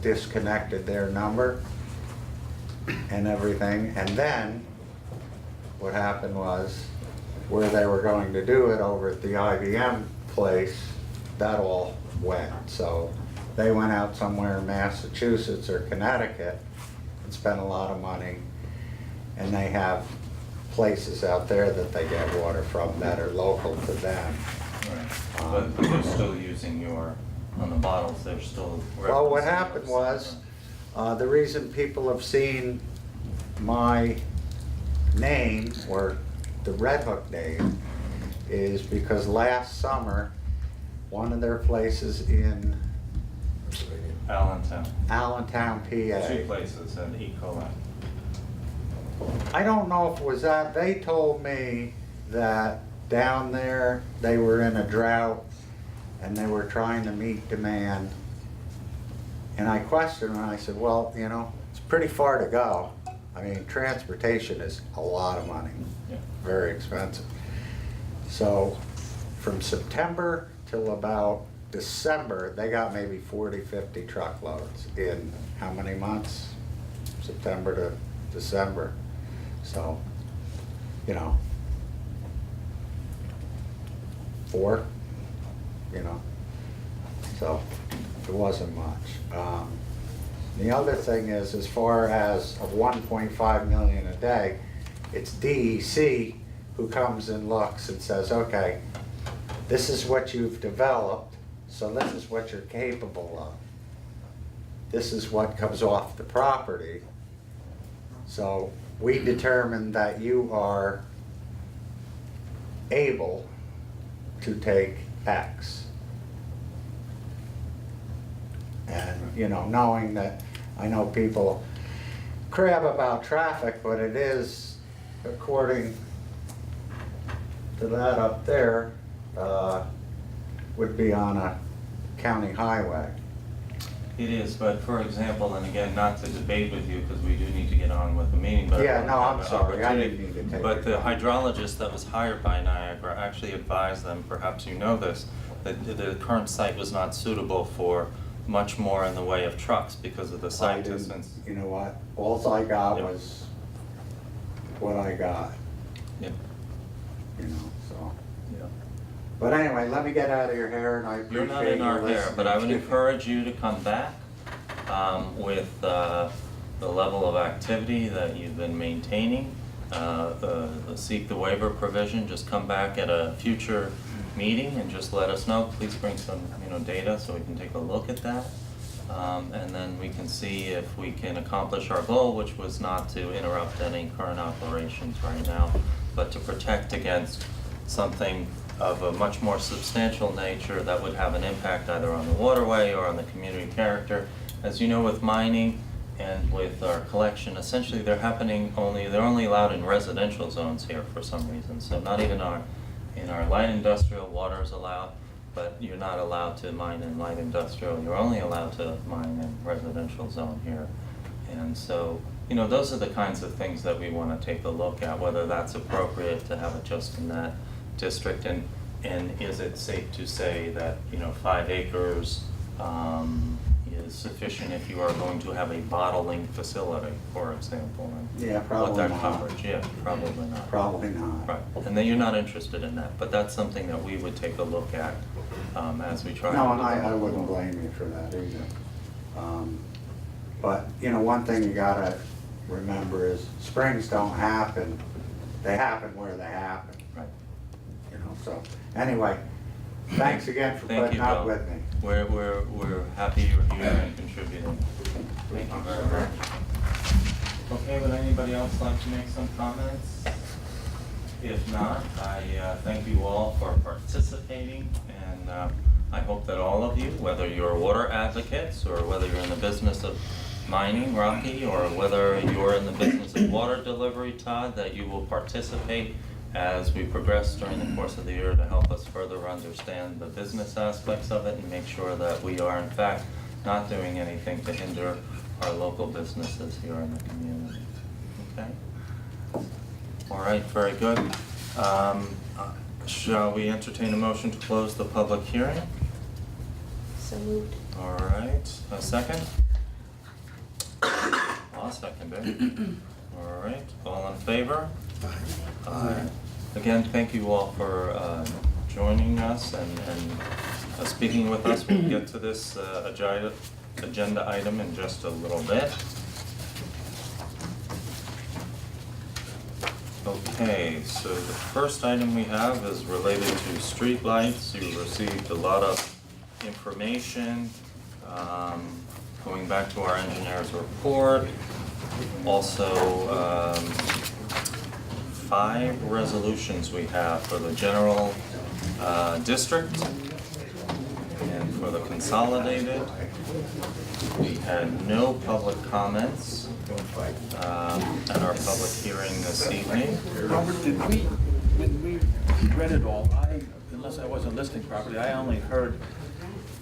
disconnected their number and everything. And then what happened was, where they were going to do it over at the IBM place, that all went. So they went out somewhere in Massachusetts or Connecticut and spent a lot of money, and they have places out there that they get water from that are local to them. But they're still using on the bottles, they're still. Well, what referencing happened yours. was, the reason people have seen my name, or the Red Hook name, is because last summer, one of their places in Allentown, Allentown, PA. 2 places in E. coli. I don't know if it was that, they told me that down there, they were in a drought and they were trying to meet demand. And I questioned them and I said, well, you know, it's pretty far to go. I mean, transportation is a lot of money, Yeah. very expensive. So from September till about December, they got maybe 40, 50 truckloads in how many months? September to December. So, you know, 4, you know, so it wasn't much. The other thing is, as far as of 1.5 million a day, it's DEC who comes and looks and says, okay, this is what you've developed, so this is what you're capable of. This is what comes off the property. So we determined that you are able to take X. And, you know, knowing that, I know people crab about traffic, but it is, according to that up there, would be on a county highway. It is, but for example, and again, not to debate with you, because we do need to get on with the meeting, but. Yeah, no, I'm have an sorry, I opportunity. didn't mean to take But the your time. hydrologist that was hired by Niagara actually advised them, perhaps you know this, that the current site was not suitable for much more in the way of trucks because of the I site didn't- distance. You know what, alls I got Yep. was what I got, Yeah, you know, so. yeah. But anyway, let me get out of your hair, and I You're appreciate not in our you hair, but I would listening. encourage you to come back with the level of activity that you've been maintaining. Seek the waiver provision, just come back at a future meeting and just let us know. Please bring some, data so we can take a look at that. And then we can see if we can accomplish our goal, which was not to interrupt any current operations right now, but to protect against something of a much more substantial nature that would have an impact either on the waterway or on the community character. As you know, with mining and with our collection, essentially they're only allowed in residential zones here for some reason. So not even in our light industrial, water is allowed, but you're not allowed to mine in light industrial. You're only allowed to mine in residential zone here. And so, those are the kinds of things that we want to take a look at, whether that's appropriate to have it just in that district, and is it safe to say that, 5 acres is sufficient if you are going to have a bottling facility, for example? And Yeah, probably what that not. coverage, yeah, probably not. Probably not. Right, and then you're not interested in that, but that's something that we would take a look at as we try. No, and I wouldn't blame you for that either. But, one thing you gotta remember is springs don't happen, they happen where they happen, Right. so. Anyway, thanks again for Thank putting you, up Bill. with me. We're happy you're here and contributing. Thank you very much. Okay, would anybody else like to make some comments? If not, I thank you all for participating, and I hope that all of you, whether you're water advocates or whether you're in the business of mining, Rocky, or whether you're in the business of water delivery, Todd, that you will participate as we progress during the course of the year to help us further understand the business aspects of it and make sure that we are in fact not doing anything to hinder our local businesses here in the community. Okay? All right, very good. Shall we entertain a motion to close the public hearing? So moved. All right, a second? I'll second it. All right, all in favor? Aye. Again, thank you all for joining us and speaking with us. We'll get to this agenda item in just a little bit. Okay, so the first item we have is related to streetlights. You received a lot of information, going back to our engineer's report. Also, 5 resolutions we have for the general district and for the consolidated. We had no public comments at our public hearing this evening. Robert, when we read it all, unless I wasn't listening properly, I only heard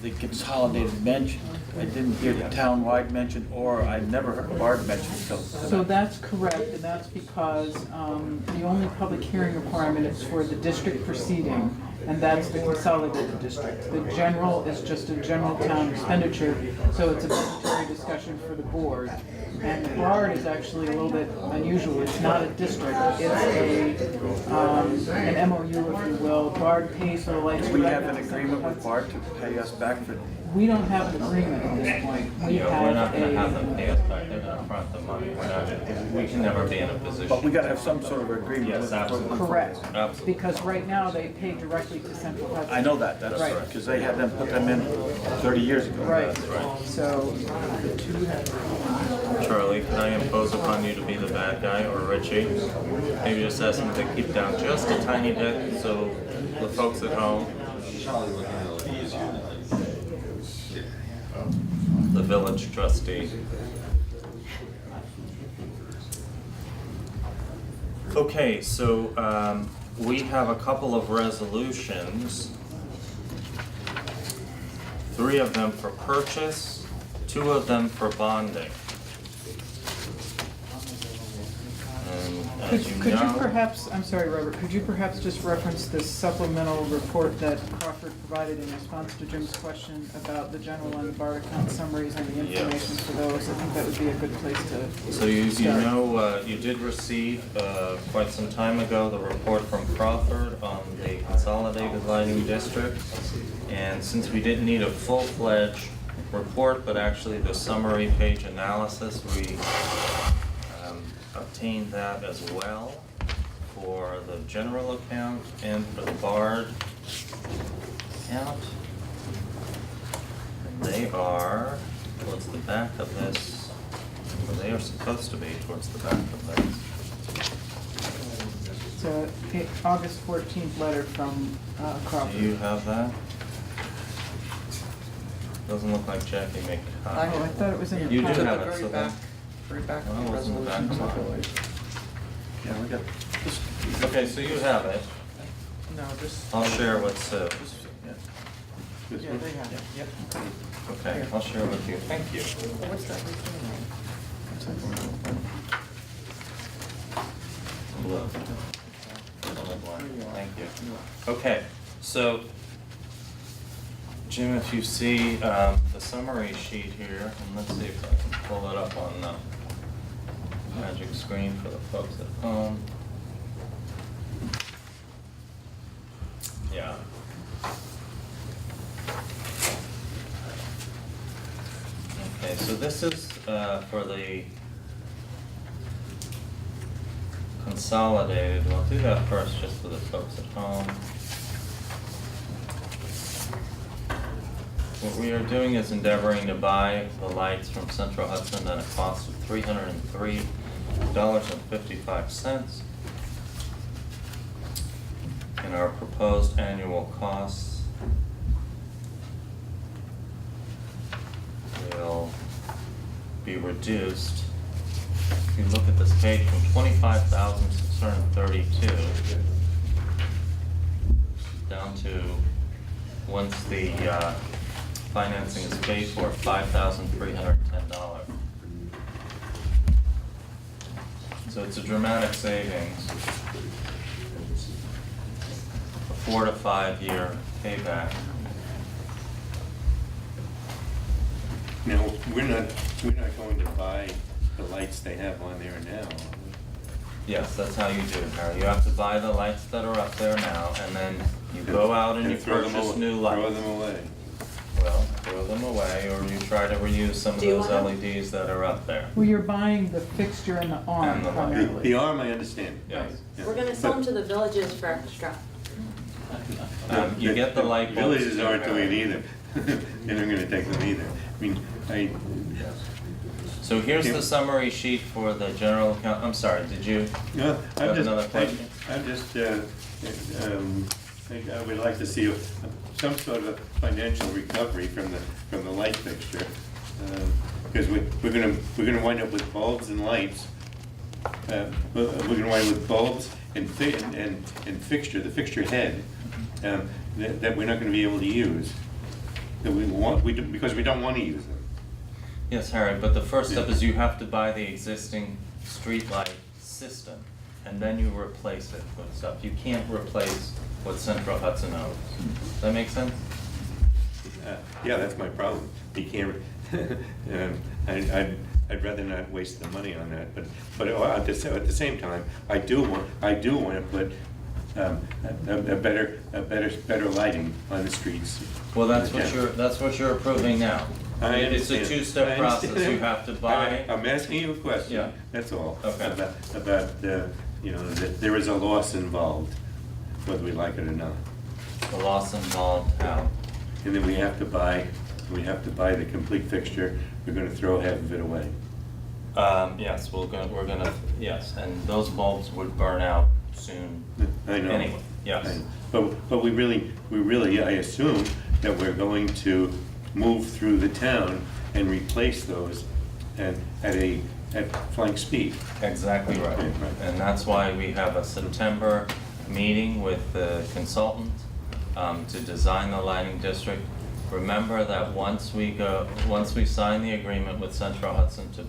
the consolidated mentioned. I didn't hear the town-wide mentioned, or I never heard BARD mentioned. So that's correct, and that's because the only public hearing requirement is for the district proceeding, and that's the consolidated district. The general is just a general town expenditure, so it's a budgetary discussion for the board. And the BARD is actually a little bit unusual. It's not a district, it's an MOU, if you will. BARD pays for the lights. Do we have an agreement with BARD to pay us back for? We don't have an agreement at this point. We We're not gonna have have them pay us back, they're gonna front the money. We can never be in a position. But we gotta have some sort of agreement Yes, with. absolutely. correct, Absolutely. because right now they pay directly to Central Hudson. I know that, that's Right. right, because they had them put them in 30 years ago. Right, right. so Charlie, can I impose upon you to be the bad guy, or Richie? Maybe just ask them to keep down just a tiny bit, so the folks at home. The village trustee. Okay, so we have a couple of resolutions. 3 of them for purchase, 2 of them for bonding. And as you could you know, perhaps, I'm sorry, Robert, could you perhaps just reference the supplemental report that Crawford provided in response to Jim's question about the general and BARD account summaries and the information for those? I think that would be a good place to so you start. know, you did receive quite some time ago the report from Crawford on the consolidated lighting district. And since we didn't need a full-fledged report, but actually the summary page analysis, we obtained that as well for the general account and for the BARD account. And they are towards the back of this, or they are supposed to be towards the back of this. It's a August 14th letter from Crawford. Do you have that? Doesn't look like Jackie made a Oh, copy. I thought it was in your You do packet. have The it, very so back, then. very back of Well, the it wasn't the back resolution. one. Yeah, we got this. Okay, so you have it. No, just. I'll share with Sue. This- yeah. This Yeah, one? they have it, yep. Okay, I'll share with you. Thank you. What's that return Blue. Thank you. Okay, so, Jim, if you see the summary sheet here, and let's see if I can pull it up on the magic screen for the folks at home. Yeah. Okay, so this is for the consolidated, we'll do that first just for the folks at home. What we are doing is endeavoring to buy the lights from Central Hudson at a cost of $303.55. And our proposed annual costs will be reduced. If you look at this page, from 25,632 down to, once the financing is paid for, $5,310. So it's a dramatic savings. A 4 to 5 year payback. Now, we're not going to buy the lights they have on there now. Yes, that's how you do it, Harry. You have to buy the lights that are up there now, and then you go out and you throw them purchase away- new lights. Throw them away. Well, throw them away, or you try to reuse some of Do you those wanna- LEDs that are up there. Well, you're buying the fixture and the arm And the light. primarily. The arm, I understand. Yes. Yeah. We're gonna sell them But to the villages for extra. You get the light bulbs. Villages aren't doing it either. They're not gonna take them either. I mean, So here's the summary sheet for the general account. I'm sorry, did you? no, Have another question? I would like to see some sort of financial recovery from the light fixture. Because we're gonna wind up with bulbs and lights. We're gonna wind up with bulbs and fixture, the fixture head, that we're not gonna be able to use. That because we don't wanna use them. Yes, Harry, but the first step is you have to buy the existing streetlight system, and then you replace it with stuff. You can't replace what Central Hudson owns. Does that make sense? Yeah, that's my problem. You can't, I'd rather not waste the money on that, but at the same time, I do want to put a better lighting on the streets. Well, that's Yeah. what you're approving now. I It's a understand. two-step I process. understand. You have to buy. I'm asking you a question. Yeah. That's all. Okay. About that there is a loss involved, whether we like it or not. The loss involved how? And then we have to buy the complete fixture. We're gonna throw half of it away. Yes, yes, and those bulbs would burn out soon. I know. Anyway, yes. I know. But we really, I assume that we're going to move through the town and replace those at flying speed. Exactly right. Right. And that's why we have a September meeting with the consultant to design the lighting district. Remember that once we sign the agreement with Central Hudson to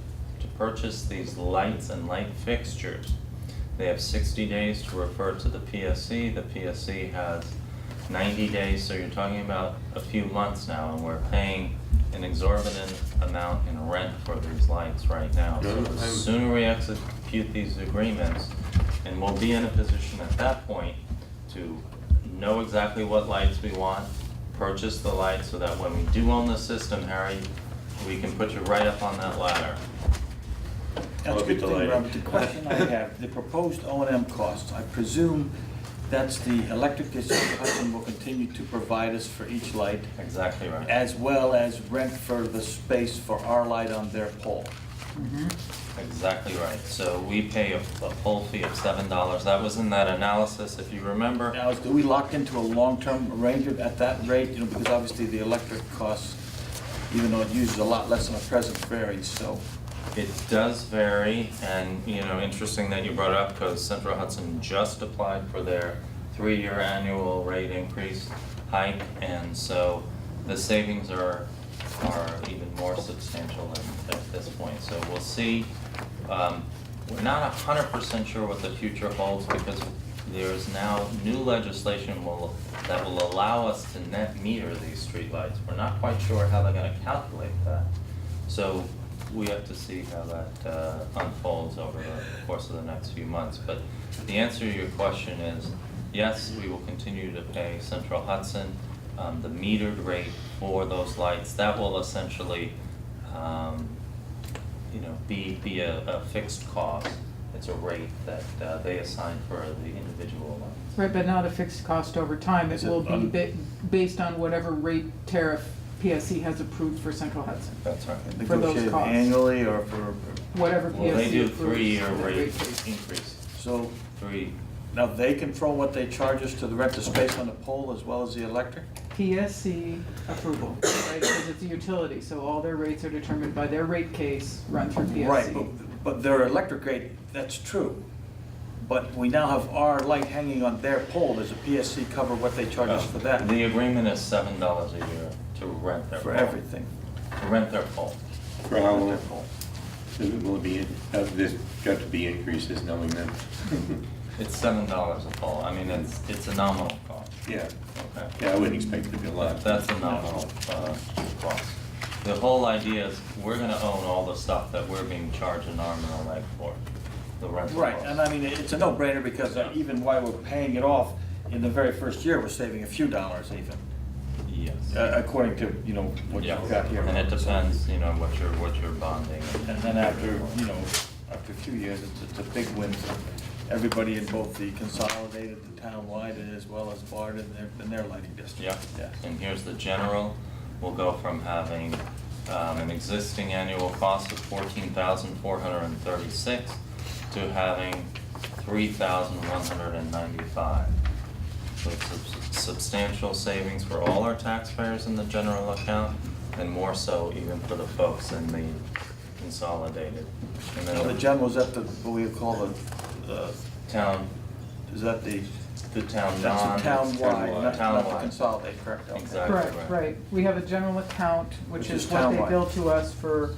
purchase these lights and light fixtures, they have 60 days to refer to the PSC. The PSC has 90 days, so you're talking about a few months now, and we're paying an exorbitant amount in rent for these lights right now. So the sooner we execute these agreements, and we'll be in a position at that point to know exactly what lights we want, purchase the light so that when we do own the system, Harry, we can put you right up on that ladder. That's a Look good at the thing, lighting. Robert. The question I have, the proposed O&M costs, I presume that's the electric district Hudson will continue to provide us for each light, Exactly right. as well as rent for the space for our light on their pole. Exactly right. So we pay a pole fee of $7. That was in that analysis, if you remember. Now, do we lock into a long-term arrangement at that rate? You know, because obviously the electric costs, even though it uses a lot less than our present, varies, so. It does vary, and, you know, interesting that you brought it up, because Central Hudson just applied for their 3-year annual rate increase hike, and so the savings are even more substantial at this point. So we'll see. We're not 100% sure what the future holds, because there's now new legislation that will allow us to net meter these streetlights. We're not quite sure how they're gonna calculate that. So we have to see how that unfolds over the course of the next few months. But the answer to your question is, yes, we will continue to pay Central Hudson the metered rate for those lights. That will essentially, you know, be a fixed cost. It's a rate that they assign for the individual lights. Right, but not a fixed cost over time. It Is it will be based on whatever rate tariff PSC has approved for Central Hudson, That's right. For those Negotiated costs. annually or for, whatever Well, they PSC do approves. 3-year for their rate increase. increase. so Three. now they control what they charge us to the rent of space on the pole as well as the electric? PSC approval, right, because it's a utility, so all their rates are determined by their rate case run through PSC. Right, but their electric rate, that's true. But we now have our light hanging on their pole. Does the PSC cover what they charge us for that? The agreement is $7 a year to rent their For pole. everything. To rent their pole. For how long? Their pole. Will it be, there's got to be increases knowing that. It's $7 a pole. I mean, it's a nominal cost. Yeah, Okay. yeah, I wouldn't expect it to be a lot. That's a nominal cost. The whole idea is we're gonna own all the stuff that we're being charged an arm and a leg for, the rental Right, cost. and I mean, it's a no-brainer because even while we're paying it off, in the very first year, we're saving a few dollars even, Yes. according to, you know, what Yeah. you've got here. And it depends, you know, what you're bonding. And then after, you know, after a few years, it's a big win for everybody in both the consolidated, the townwide, as well as BART and their lighting district. Yeah, Yes. and here's the general. We'll go from having an existing annual cost of $14,436 to having $3,195. So it's a substantial savings for all our taxpayers in the general account, and more so even for the folks in the consolidated. And Now, the then general, is that the, what we call the, town, is that the, the town that's bond. the townwide, not the Townwide. consolidate, correct? Okay. Exactly. Correct, right. We have a general account, which Which is is what they townwide. bill to us for,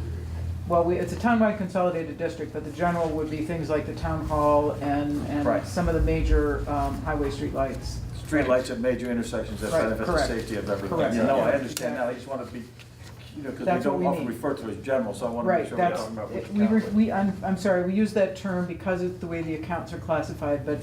well, it's a townwide consolidated district, but the general would be things like the town hall and Right. some of the major highway streetlights. Streetlights at major intersections that Right, benefit the correct. safety of everything. Correct. Yeah, no, I Yeah. understand now, I just want to be, you know, because we That's what don't we often mean. refer to it as general, so I want to make Right, sure we're that's, talking about which we, account. I'm sorry, we use that term because it's the way the accounts are classified, but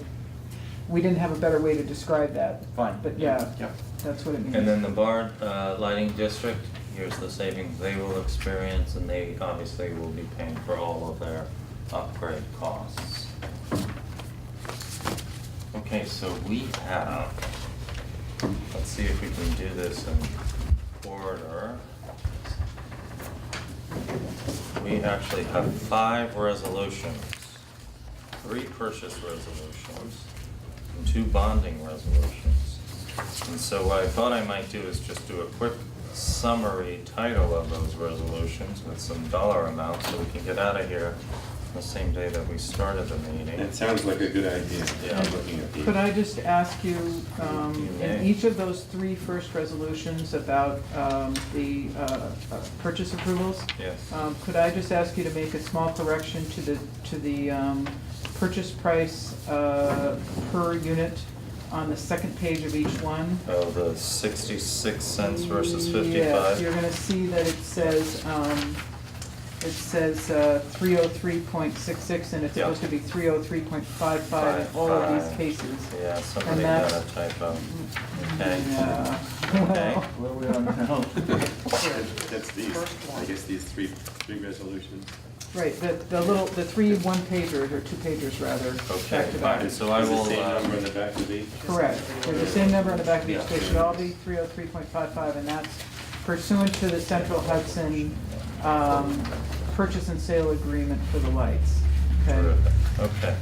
we didn't have a better way to describe that. Fine. But yeah, Yep. that's what it means. And then the BART lighting district, here's the savings they will experience, and they obviously will be paying for all of their upgrade costs. Okay, so we have, let's see if we can do this in order. We actually have 5 resolutions, 3 purchase resolutions, and 2 bonding resolutions. And so what I thought I might do is just do a quick summary title of those resolutions with some dollar amounts so we can get out of here the same day that we started the meeting. That sounds like a good idea. Yeah. I'm looking at these. Could I just ask you, You in may. each of those 3 first resolutions about the purchase approvals, Yes. could I just ask you to make a small correction to the purchase price per unit on the second page of each one? Oh, the 66 cents versus Yes, 55? you're gonna see that it says 303.66 and it's Yeah. supposed to be 303.55 in all of these cases. Yeah, somebody And got that's- a typo. Okay. Yeah. Okay. Where we are now. That's these, First one. I guess these three resolutions. Right, the three one-pagers, or two-pagers rather, Okay, back to back. fine, so I Is the will, same number on the back of each? Correct. There's the same number on the back of each Yeah. page, should all be 303.55, and that's pursuant to the Central Hudson purchase and sale agreement for the lights. Okay? terrific. Okay.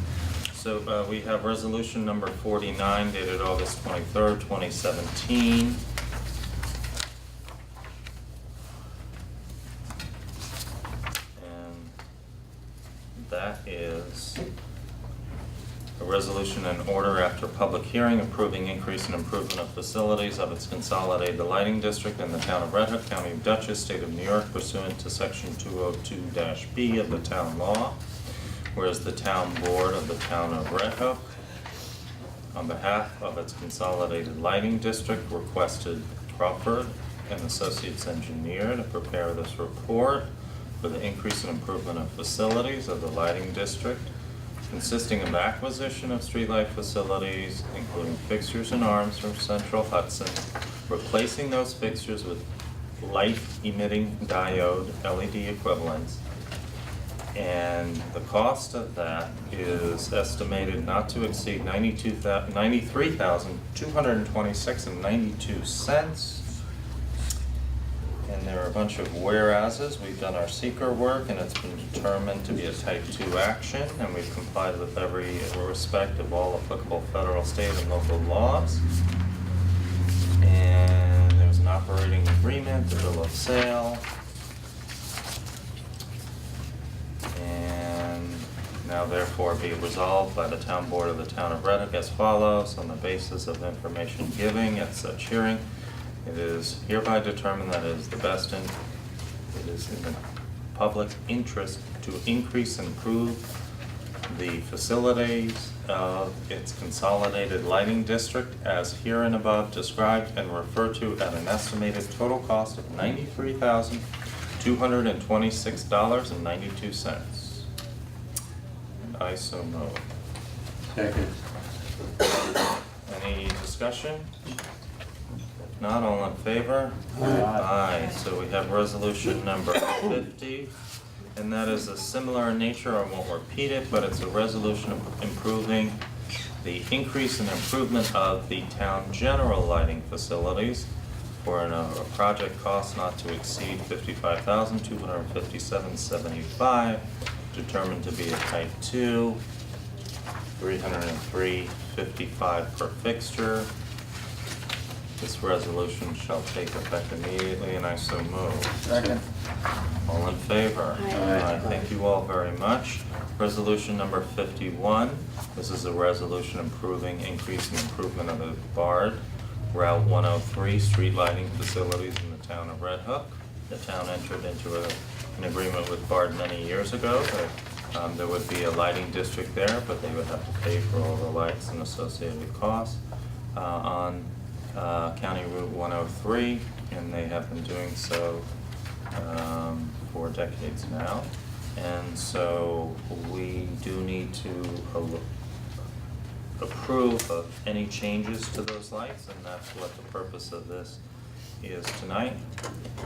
So we have resolution number 49 dated August 23rd, 2017. And that is a resolution and order after public hearing approving increase and improvement of facilities of its consolidated lighting district in the town of Red Hook, County of Dutchess, State of New York pursuant to section 202-B of the town law. Whereas the town board of the town of Red Hook, on behalf of its consolidated lighting district, requested Crawford and Associates Engineer to prepare this report for the increase and improvement of facilities of the lighting district, consisting of acquisition of streetlight facilities, including fixtures and arms from Central Hudson, replacing those fixtures with light-emitting diode LED equivalents. And the cost of that is estimated not to exceed $93,226.92. And there are a bunch of whereases. We've done our seeker work and it's been determined to be a type 2 action, and we've complied with every respect of all applicable federal, state, and local laws. And there's an operating agreement, the bill of sale. And now therefore be resolved by the town board of the town of Red Hook as follows: on the basis of information giving at such hearing, it is hereby determined that it is in the public interest to increase and improve the facilities of its consolidated lighting district as herein above described and referred to at an estimated total cost of $93,226.92. And I so move. Second. Any discussion? Not all in favor? Aye. So we have resolution number 50, and that is a similar in nature. I won't repeat it, but it's a resolution improving the increase and improvement of the town general lighting facilities for a project cost not to exceed $55,257.75, determined to be a type 2, $303.55 per fixture. This resolution shall take effect immediately, and I so move. Second. All in favor? Aye. Thank you all very much. Resolution number 51. This is a resolution improving increase and improvement of the BARD Route 103 street lighting facilities in the town of Red Hook. The town entered into an agreement with BARD many years ago that there would be a lighting district there, but they would have to pay for all the lights and associated costs on County Route 103, and they have been doing so for decades now. And so we do need to approve of any changes to those lights, and that's what the purpose of this is tonight.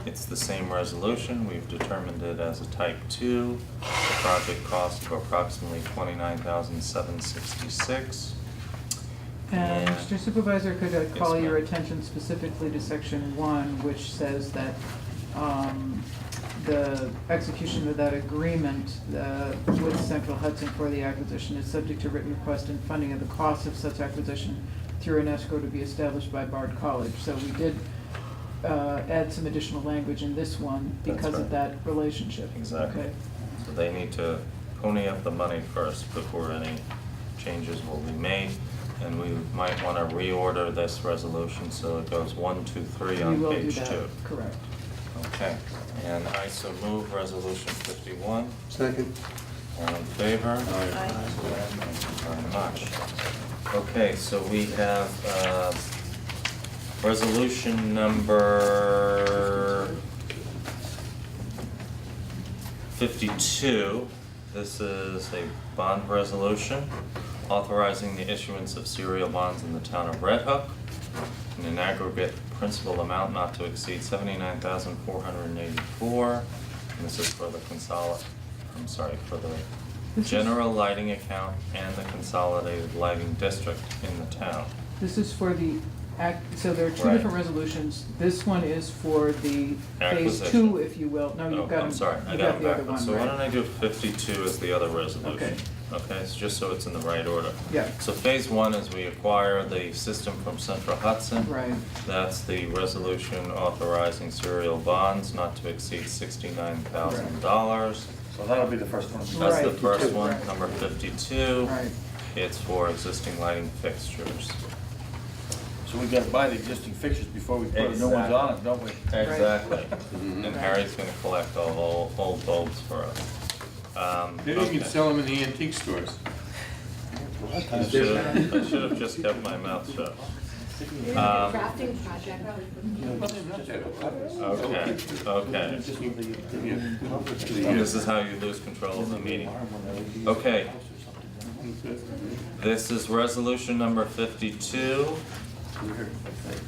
It's the same resolution. We've determined it as a type 2, a project cost of approximately $29,766. And Yeah. Mr. Supervisor, could I call Yes, your ma'am. attention specifically to section 1, which says that the execution of that agreement with Central Hudson for the acquisition is subject to written request and funding of the cost of such acquisition through an escrow to be established by Bard College. So we did add some additional language in this one That's because of right. that relationship. Exactly. Okay. So they need to pony up the money first before any changes will be made. And we might want to reorder this resolution so it goes 1, 2, 3 We on will do page that, 2. correct. Okay, and I so move resolution 51. Second. All in favor? Aye. Thank you very much. Okay, so we have resolution number 52. This is a bond resolution authorizing the issuance of serial bonds in the town of Red Hook in an aggregate principal amount not to exceed $79,484. And this is for the for the general lighting account and the consolidated lighting district in the town. This is for the so there are two Right. different resolutions. This one is for the phase Acquisition. 2, if you will. No, Oh, you've got I'm sorry, I you've got got it the other backwards. one, So why right? don't I do 52 as the other resolution? Okay. Okay, so just so it's in the right order. Yeah. So phase 1 is we acquire the system from Central Hudson. Right. That's the resolution authorizing serial bonds not to exceed $69,000. So that'll be the first one. That's the Right. first one, Right. number 52. Right. It's for existing lighting fixtures. So we gotta buy the existing fixtures before we put new ones on it, don't we? Exactly. And Harry's gonna collect all old bulbs for us. Maybe you Okay. can sell them in the antique stores. I should have just kept my mouth shut. Crafting project. Okay. This is how you lose control of the meeting. Okay. This is resolution number 52.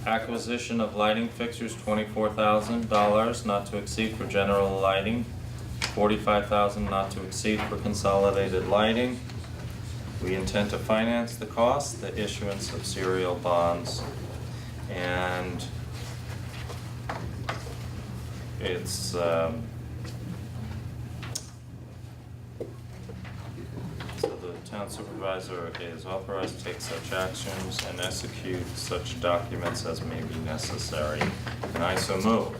Acquisition of lighting fixtures, $24,000 not to exceed for general lighting, $45,000 not to exceed for consolidated lighting. We intend to finance the cost, the issuance of serial bonds, and it's, so the town supervisor is authorized to take such actions and execute such documents as may be necessary. And I so move.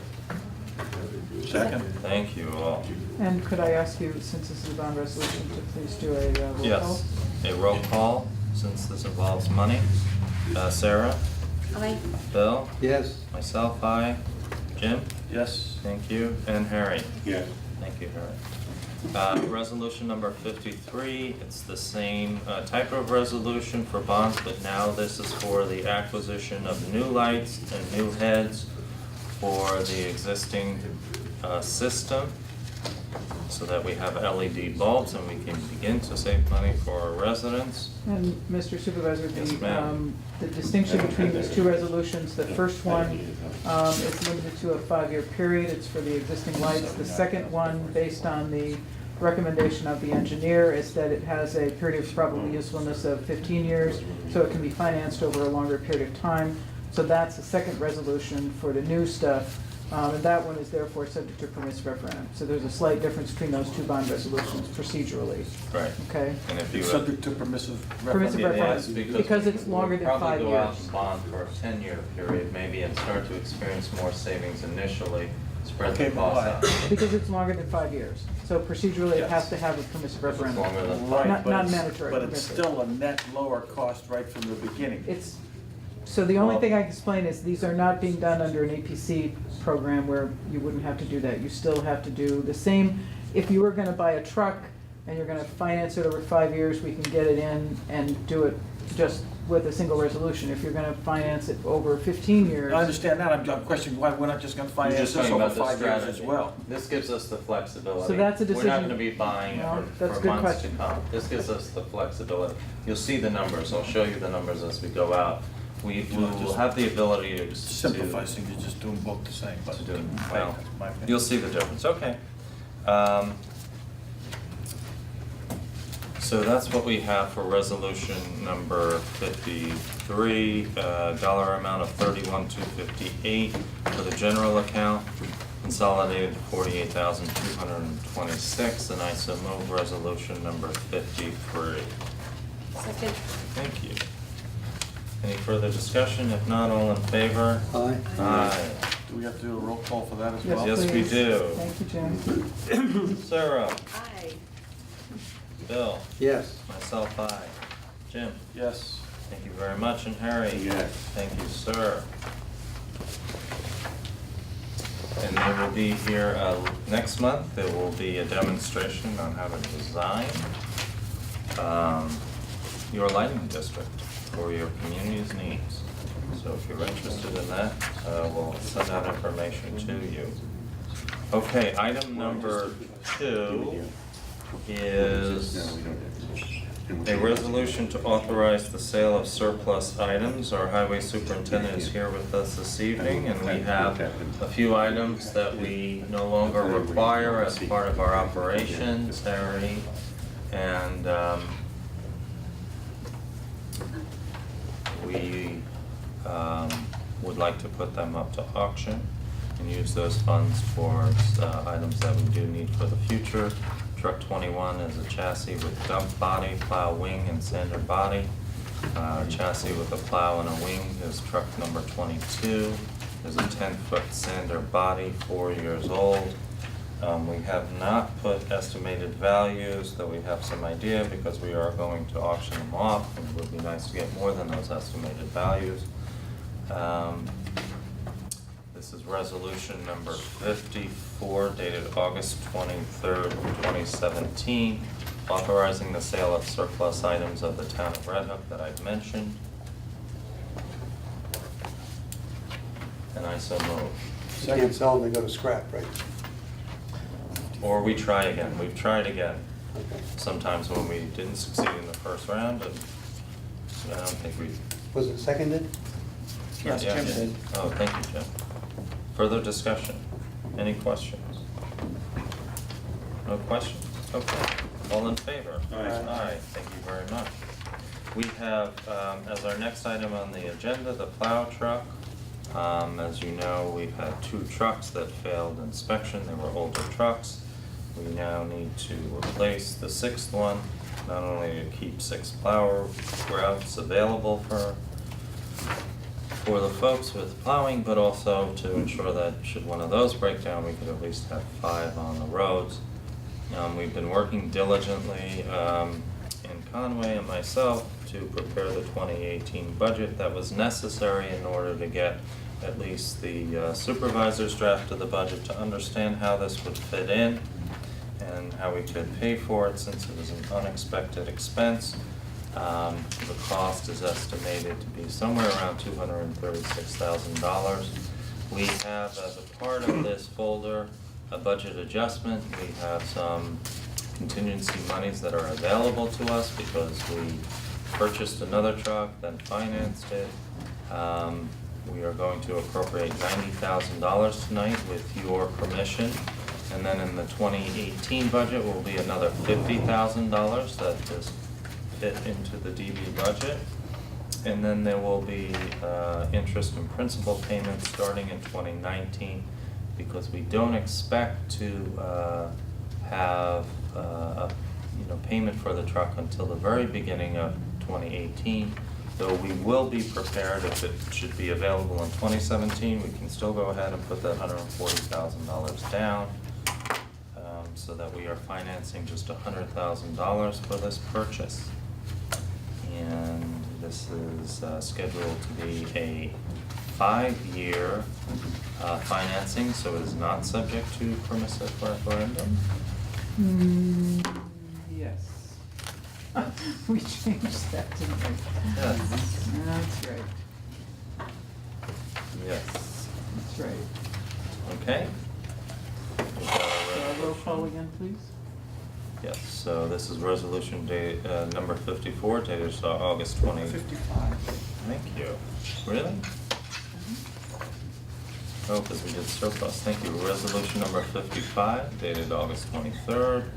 Second. Thank you all. And could I ask you, since this is a bond resolution, to please do a roll call? Yes, a roll call, since this involves money. Sarah? Aye. Bill? Yes. Myself, aye. Jim? Yes. Thank you. And Harry? Yeah. Thank you, Harry. Resolution number 53, it's the same type of resolution for bonds, but now this is for the acquisition of new lights and new heads for the existing system, so that we have LED bulbs and we can begin to save money for our residents. And Mr. Supervisor, Yes, ma'am. the distinction between these two resolutions, the first one is limited to a 5-year period, it's for the existing lights. The second one, based on the recommendation of the engineer, is that it has a period of probable usefulness of 15 years, so it can be financed over a longer period of time. So that's the second resolution for the new stuff. And that one is therefore subject to permissive referendum. So there's a slight difference between those two bond resolutions procedurally, Right. okay? And if you Subject to permissive Permissive referendum. referendum. Because it's longer than 5 Probably go out years. and bond for a 10-year period maybe and start to experience more savings initially, spread the Okay, but cost why? out. Because it's longer than 5 years. So procedurally, it has to have a permissive It's referendum. longer than Right, Not- but not it's- mandatory, But it's permissive. still a net lower cost right from the beginning. It's, so the only thing I can explain is these are not being done under an APC program where you wouldn't have to do that. You still have to do the same. If you were gonna buy a truck and you're gonna finance it over 5 years, we can get it in and do it just with a single resolution. If you're gonna finance it over 15 years. I understand that, I'm questioning why we're not just gonna You're finance just this talking over about the 5 years as strategy. well. This gives us the flexibility. So that's a We're not decision- gonna be buying Well, it that's a for good months to question. come. This gives us the flexibility. You'll see the numbers, I'll show you the numbers as we go out. We will have the ability to. Simplify things, you just do them both the same, but To do, right, well, that's my opinion. you'll see the difference, okay. So that's what we have for resolution number 53, dollar amount of $31,258 for the general account, consolidated $48,226, and I so move resolution number 53. Second. Thank you. Any further discussion? If not, all in favor? Aye. Aye. Do we have to do a roll call for that as Yes, well? Yes, we please. do. Thank you, Jim. Sarah? Aye. Bill? Yes. Myself, aye. Jim? Yes. Thank you very much, and Harry? Yes. Thank you, sir. And they will be here next month. There will be a demonstration on how to design your lighting district for your community's needs. So if you're interested in that, we'll send out information to you. Okay, item number 2 is A resolution to authorize the sale of surplus items. Our highway superintendent is here with us this evening, and we have a few items that we no longer require as part of our operations, Harry. And we would like to put them up to auction and use those funds towards items that we do need for the future. Truck 21 is a chassis with dump body, plow wing, and sander body. Chassis with a plow and a wing is truck number 22. There's a 10-foot sander body, 4 years old. We have not put estimated values, though we have some idea because we are going to auction them off, and it would be nice to get more than those estimated values. This is resolution number 54 dated August 23rd, 2017, authorizing the sale of surplus items of the town of Red Hook that I've mentioned. And I so move. You can't sell them, they go to scrap, right? Or we try again. We've tried again. Okay. Sometimes when we didn't succeed in the first round, and I don't think we. Was it seconded? Yes, Yeah, Jim yeah. did. Oh, thank you, Jim. Further discussion? Any questions? No questions? Okay. All in favor? Aye. Aye, thank you very much. We have, as our next item on the agenda, the plow truck. As you know, we've had 2 trucks that failed inspection. They were older trucks. We now need to replace the 6th one, not only to keep 6 plow routes available for the folks with plowing, but also to ensure that should one of those break down, we could at least have 5 on the roads. We've been working diligently in Conway and myself to prepare the 2018 budget that was necessary in order to get at least the supervisor's draft of the budget to understand how this would fit in and how we could pay for it since it was an unexpected expense. The cost is estimated to be somewhere around $236,000. We have, as a part of this folder, a budget adjustment. We have some contingency monies that are available to us because we purchased another truck, then financed it. We are going to appropriate $90,000 tonight with your permission. And then in the 2018 budget will be another $50,000 that is fit into the DB budget. And then there will be interest and principal payments starting in 2019 because we don't expect to have payment for the truck until the very beginning of 2018. Though we will be prepared if it should be available in 2017, we can still go ahead and put that $140,000 down so that we are financing just $100,000 for this purchase. And this is scheduled to be a 5-year financing, so it is not subject to permissive referendum. Yes. We changed that, didn't we? Yes. That's right, Yes. that's right. Okay. We've got our Roll resolution. call again, please. Yes, so this is resolution date, number 54, dated August 20. 55. Thank you. Really? Oh, because we did surplus. Thank you. Resolution number 55, dated August 23rd.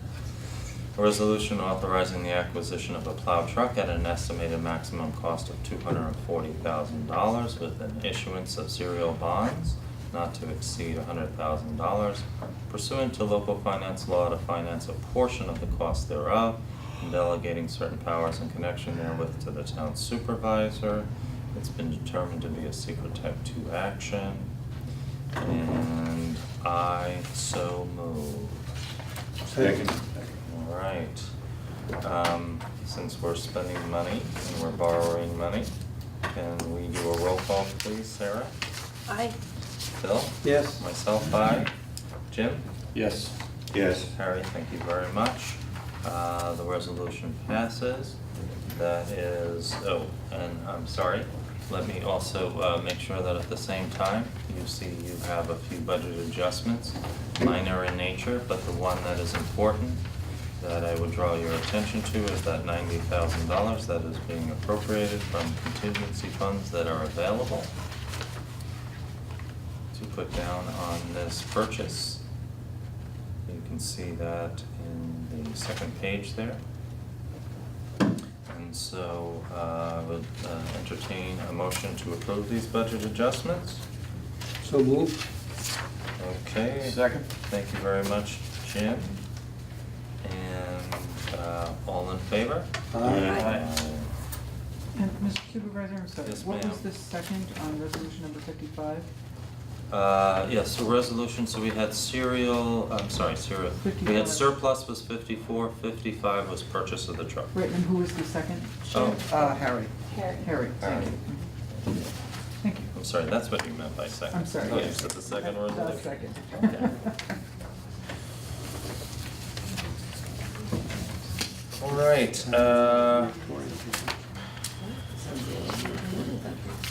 A resolution authorizing the acquisition of a plow truck at an estimated maximum cost of $240,000 with an issuance of serial bonds not to exceed $100,000 pursuant to local finance law to finance a portion of the cost thereof and delegating certain powers in connection therewith to the town supervisor. It's been determined to be a secret type 2 action. And I so move. Second. All right. Since we're spending money and we're borrowing money, can we do a roll call, please, Sarah? Aye. Phil? Yes. Myself, aye. Jim? Yes. Yes. Harry, thank you very much. The resolution passes. That is, oh, and I'm sorry, let me also make sure that at the same time, you see you have a few budget adjustments, minor in nature, but the one that is important that I would draw your attention to is that $90,000 that is being appropriated from contingency funds that are available to put down on this purchase. You can see that in the second page there. And so I would entertain a motion to approve these budget adjustments. So moved. Okay. Second. Thank you very much, Jim. And all in favor? Aye. And Mr. Supervisor, I'm sorry, Yes, what was ma'am. the second on resolution number 55? Yes, so resolution, so we had serial, we 55. had surplus was 54, 55 was purchase of the truck. Right, and who was the second? Oh, Harry. Harry. Harry. Harry. Thank you. I'm sorry, that's what you meant by second. I'm sorry, Oh, you yes. said the second The resolution? second. Okay. All right,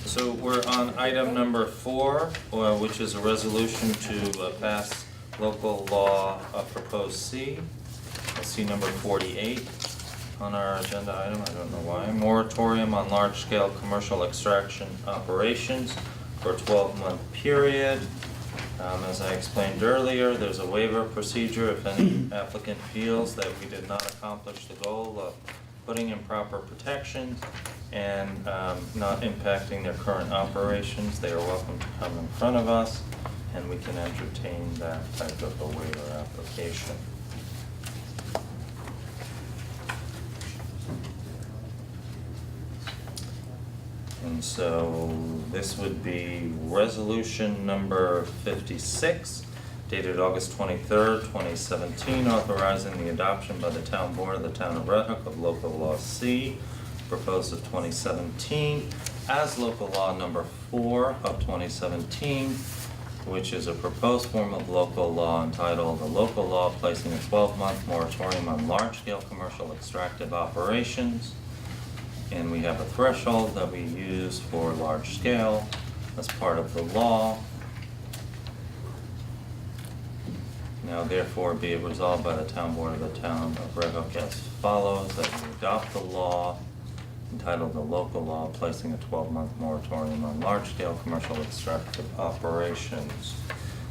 so we're on item number 4, which is a resolution to pass local law proposed C. C number 48 on our agenda item, I don't know why. Moratorium on large-scale commercial extraction operations for a 12-month period. As I explained earlier, there's a waiver procedure if any applicant feels that we did not accomplish the goal of putting in proper protections and not impacting their current operations. They are welcome to come in front of us and we can entertain that type of a waiver application. And so this would be resolution number 56, dated August 23rd, 2017, authorizing the adoption by the town board of the town of Red Hook of local law C, proposed of 2017, as local law number 4 of 2017, which is a proposed form of local law entitled a local law placing a 12-month moratorium on large-scale commercial extractive operations. And we have a threshold that we use for large scale as part of the law. Now therefore be it resolved by the town board of the town of Red Hook as follows, that we adopt the law entitled the local law placing a 12-month moratorium on large scale commercial extractive operations.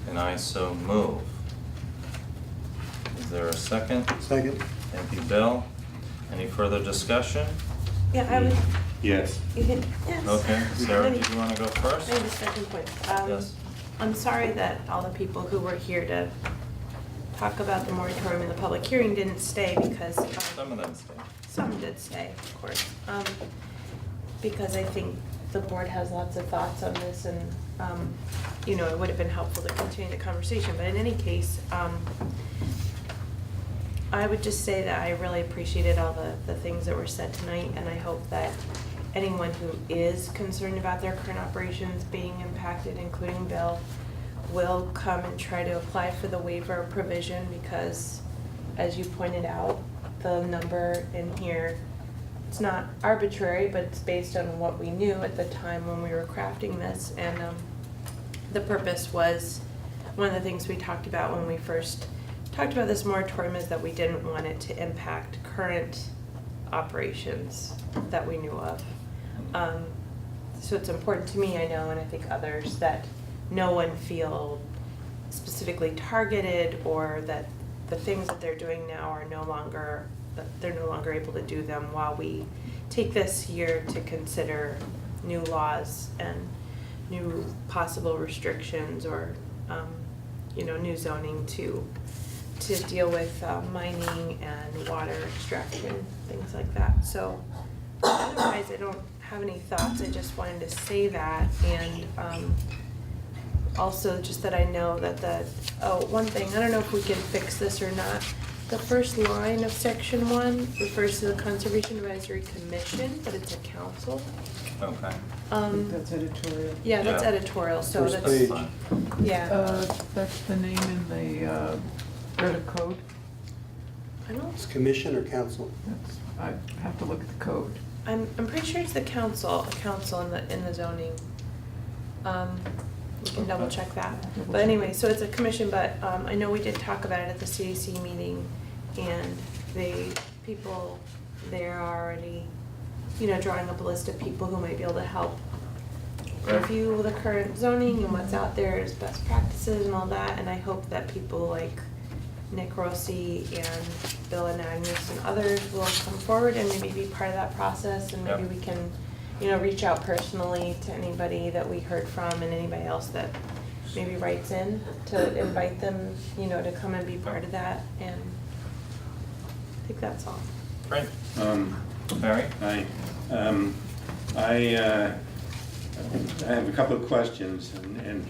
And I so move. Is there a second? Second. Thank you, Bill. Any further discussion? Yeah, I would, Yes. you can, yes. Okay, Sarah, did you wanna go first? I have a second point. Yes. I'm sorry that all the people who were here to talk about the moratorium in the public hearing didn't stay because, Some of them stay. some did stay, of course. Because I think the board has lots of thoughts on this and, you know, it would have been helpful to continue the conversation. But in any case, I would just say that I really appreciated all the things that were said tonight, and I hope that anyone who is concerned about their current operations being impacted, including Bill, will come and try to apply for the waiver provision because, as you pointed out, the number in here, it's not arbitrary, but it's based on what we knew at the time when we were crafting this. And the purpose was, one of the things we talked about when we first talked about this moratorium is that we didn't want it to impact current operations that we knew of. So it's important to me, I know, and I think others, that no one feel specifically targeted or that the things that they're doing now are no longer, that they're no longer able to do them while we take this year to consider new laws and new possible restrictions or, you know, new zoning to deal with mining and water extraction, things like that. So otherwise, I don't have any thoughts. I just wanted to say that, and also just that I know that one thing, I don't know if we can fix this or not. The first line of section 1 refers to the Conservation Advisory Commission, but it's a council. Okay. I think that's editorial. Yeah, that's Yeah. editorial, so First that's, page. yeah. That's the name in the Red Hook code. I don't, It's commission or council? That's, I have to look at the code. I'm pretty sure it's the council, a council in the zoning. We can double check that. Double But check. anyway, so it's a commission, but I know we did talk about it at the CAC meeting, and people there are already, you know, drawing up a list of people who might be able to help review the current zoning and what's out there as best practices and all that, and I hope that people like Nick Rossi and Bill and Agnes and others will come forward and maybe be part of that process, and maybe Yep. we can, you know, reach out personally to anybody that we heard from and anybody else that maybe writes in to invite them, you know, to come and be part of that, and I think that's all. Great. Harry? Hi. I have a couple of questions, and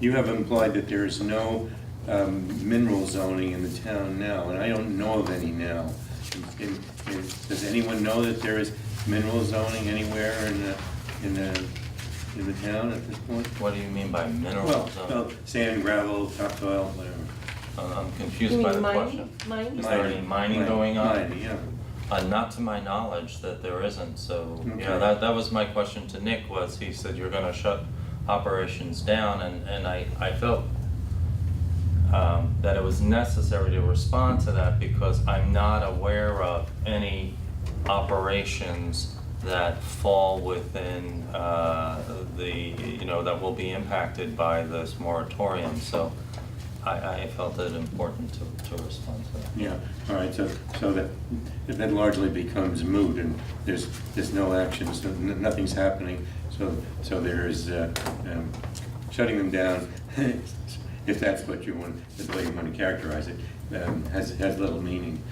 you have implied that there is no mineral zoning in the town now, and I don't know of any now. Does anyone know that there is mineral zoning anywhere in the town at this point? What do you mean by mineral Well, zoning? sand, gravel, topsoil, whatever. I'm You confused by mean the mining? question. Mining? Is there any mining going on? Mining, yeah. Not to my knowledge that there isn't, so, yeah, Okay. that was my question to Nick, was he said you're gonna shut operations down, and I felt that it was necessary to respond to that because I'm not aware of any operations that fall within you know, that will be impacted by this moratorium, so I felt it important to respond to that. Yeah, all right, so that largely becomes moot, and there's no action, so nothing's happening, so there's shutting them down, if that's what you want, the way you want to characterize it, has little meaning.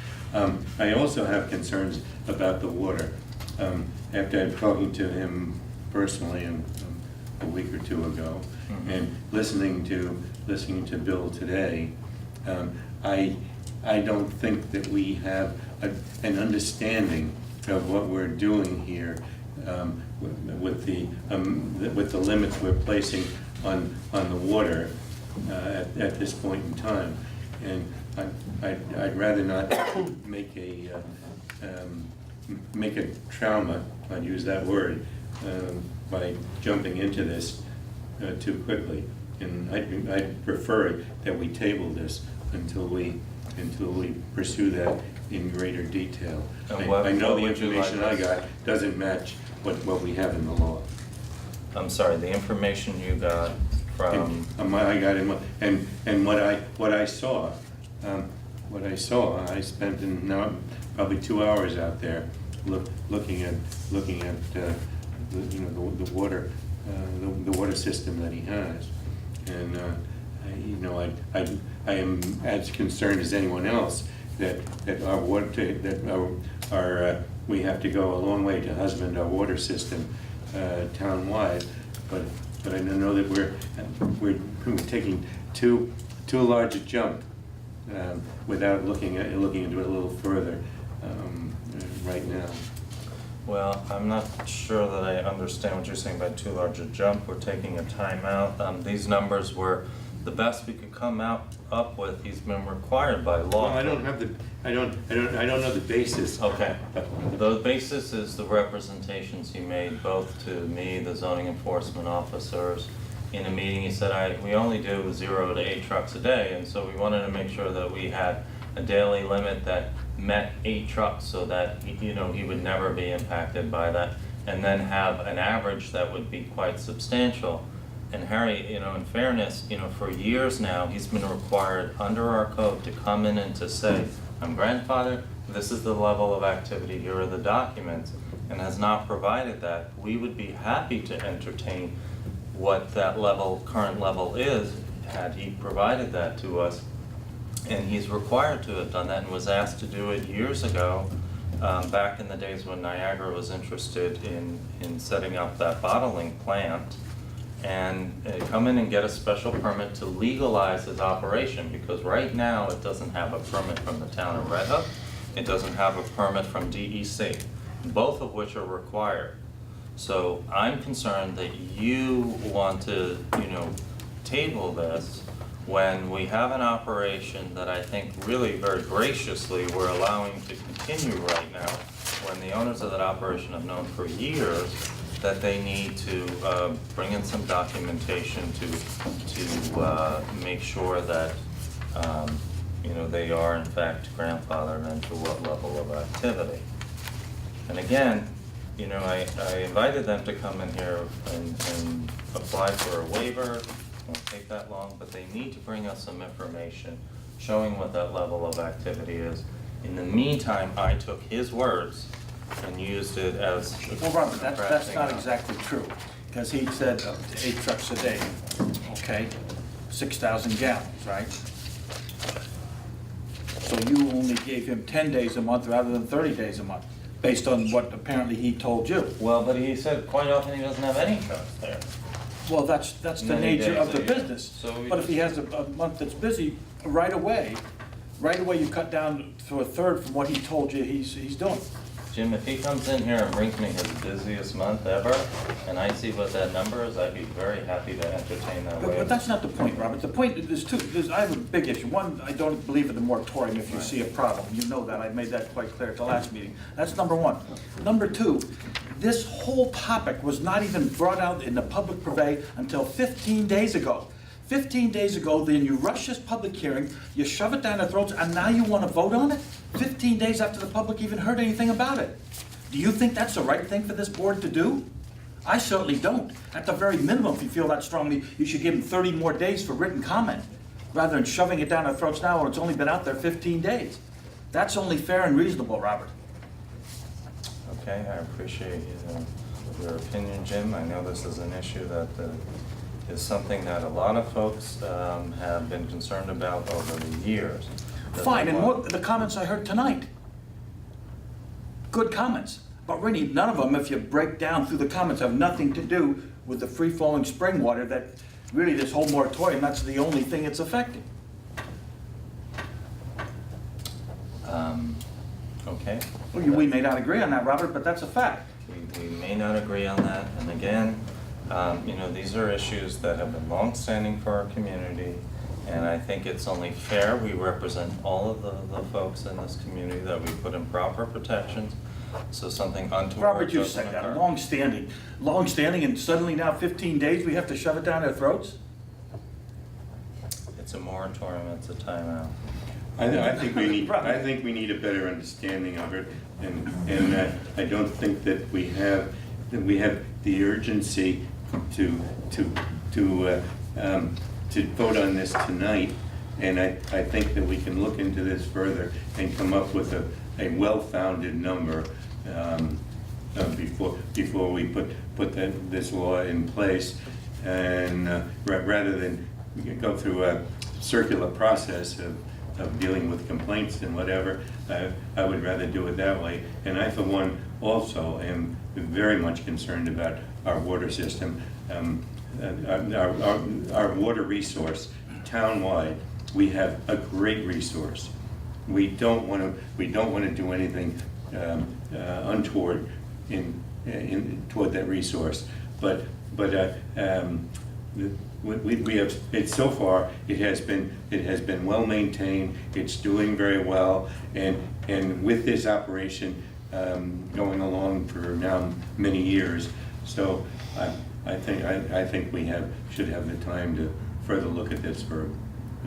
I also have concerns about the water. After talking to him personally a week or two ago, and listening to Bill today, I don't think that we have an understanding of what we're doing here with the limits we're placing on the water at this point in time. And I'd rather not make a trauma, I'd use that word, by jumping into this too quickly. And I'd prefer that we table this until we pursue that in greater detail. And I know what the would you like information I us- got doesn't match what we have in the law. I'm sorry, the information you got from, I got him, and what I saw, I spent now probably 2 hours out there looking at you know, the water system that he has, and you know, I am as concerned as anyone else that our water we have to go a long way to husband our water system town-wide, but I know that we're taking too large a jump without looking into it a little further right now. well, I'm not sure that I understand what you're saying by too large a jump. We're taking a timeout. These numbers were the best we could come up with. He's been required by law. Well, I don't know the basis. Okay. The basis is the representations he made both to me, the zoning enforcement officers. In a meeting, he said, we only do 0 to 8 trucks a day, and so we wanted to make sure that we had a daily limit that met 8 trucks so that, you know, he would never be impacted by that, and then have an average that would be quite substantial. And Harry, you know, in fairness, you know, for years now, he's been required under our code to come in and to say, I'm grandfathered, this is the level of activity, here are the documents, and has not provided that. We would be happy to entertain what that current level is, had he provided that to us. And he's required to have done that and was asked to do it years ago, back in the days when Niagara was interested in setting up that bottling plant, and come in and get a special permit to legalize his operation, because right now it doesn't have a permit from the town of Red Hook, it doesn't have a permit from DEC, both of which are required. So I'm concerned that you want to, you know, table this when we have an operation that I think really very graciously we're allowing to continue right now, when the owners of that operation have known for years that they need to bring in some documentation to make sure that they are in fact grandfathered into what level of activity. And again, I invited them to come in here and apply for a waiver. It won't take that long, but they need to bring us some information showing what that level of activity is. In the meantime, I took his words and used it as. Well, Robert, that's crafting not up. exactly true, because he said 8 trucks a day, okay? 6,000 gallons, right? So you only gave him 10 days a month rather than 30 days a month, based on what apparently he told you. Well, but he said quite often he doesn't have any trucks there. Well, that's the Many nature days of the a year. business. So we But if just- he has a month that's busy, right away you cut down to a third from what he told you he's doing. Jim, if he comes in here and brings me his busiest month ever, and I see what that number is, I'd be very happy to entertain that But waiver. that's not the point, Robert. The point, I have a big issue. One, I don't believe in the moratorium if you see a problem. You know that. I made that quite clear at the last meeting. That's number one. Number two, this whole topic was not even brought out in the public purvey until 15 days ago. 15 days ago, then you rush this public hearing, you shove it down their throats, and now you want to vote on it? 15 days after the public even heard anything about it. Do you think that's the right thing for this board to do? I certainly don't. At the very minimum, if you feel that strongly, you should give them 30 more days for written comment, rather than shoving it down our throats now when it's only been out there 15 days. That's only fair and reasonable, Robert. Okay, I appreciate your opinion, Jim. I know this is an issue that is something that a lot of folks have been concerned about over the years. That Fine, they and want- what, the comments I heard tonight, good comments, but really none of them, if you break down through the comments, have nothing to do with the free-flowing spring water that really this whole moratorium, that's the only thing it's affecting. Okay. Well, we may not agree on that, Robert, but that's a fact. We may not agree on that, and again, these are issues that have been longstanding for our community, and I think it's only fair, we represent all of the folks in this community, that we put in proper protections, so something untoward Robert, you doesn't said that, occur. long-standing, and suddenly now 15 days, we have to shove it down their throats? It's a moratorium, it's a timeout. I think we need a better understanding of it, and I don't think that we have the urgency to vote on this tonight. And I think that we can look into this further and come up with a well-founded number before we put this law in place, and rather than go through a circular process of dealing with complaints and whatever. I would rather do it that way. And I, for one, also am very much concerned about our water system, our water resource. Town-wide, we have a great resource. We don't want to do anything untoward toward that resource. But we have, so far, it has been well maintained. It's doing very well, and with this operation going along for now many years, so I think we should have the time to further look at this for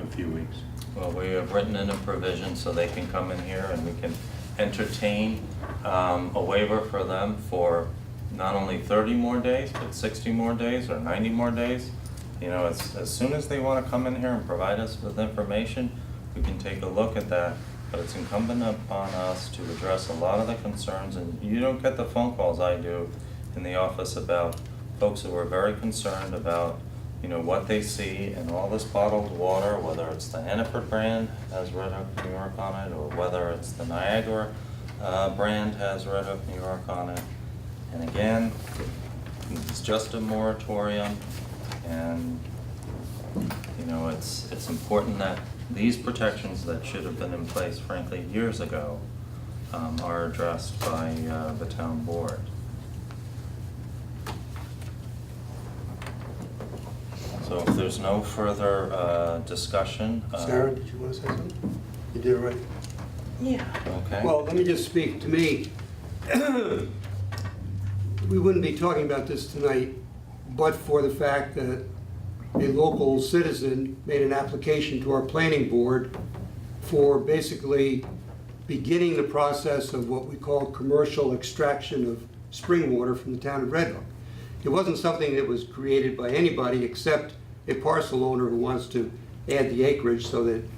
a few weeks. Well, we have written in a provision so they can come in here and we can entertain a waiver for them for not only 30 more days, but 60 more days or 90 more days. As soon as they want to come in here and provide us with information, we can take a look at that. But it's incumbent upon us to address a lot of the concerns, and you don't get the phone calls I do in the office about folks who are very concerned about what they see in all this bottled water, whether it's the Hannaford brand has Red Hook, New York on it, or whether it's the Niagara brand has Red Hook, New York on it. And again, it's just a moratorium, and it's important that these protections that should have been in place, frankly, years ago, are addressed by the town board. So if there's no further discussion. Sarah, did you want to say something? You did it right. Yeah. Okay. Well, let me just speak. To me, we wouldn't be talking about this tonight, but for the fact that a local citizen made an application to our planning board for basically beginning the process of what we call commercial extraction of spring water from the town of Red Hook. It wasn't something that was created by anybody except a parcel owner who wants to add the acreage so that it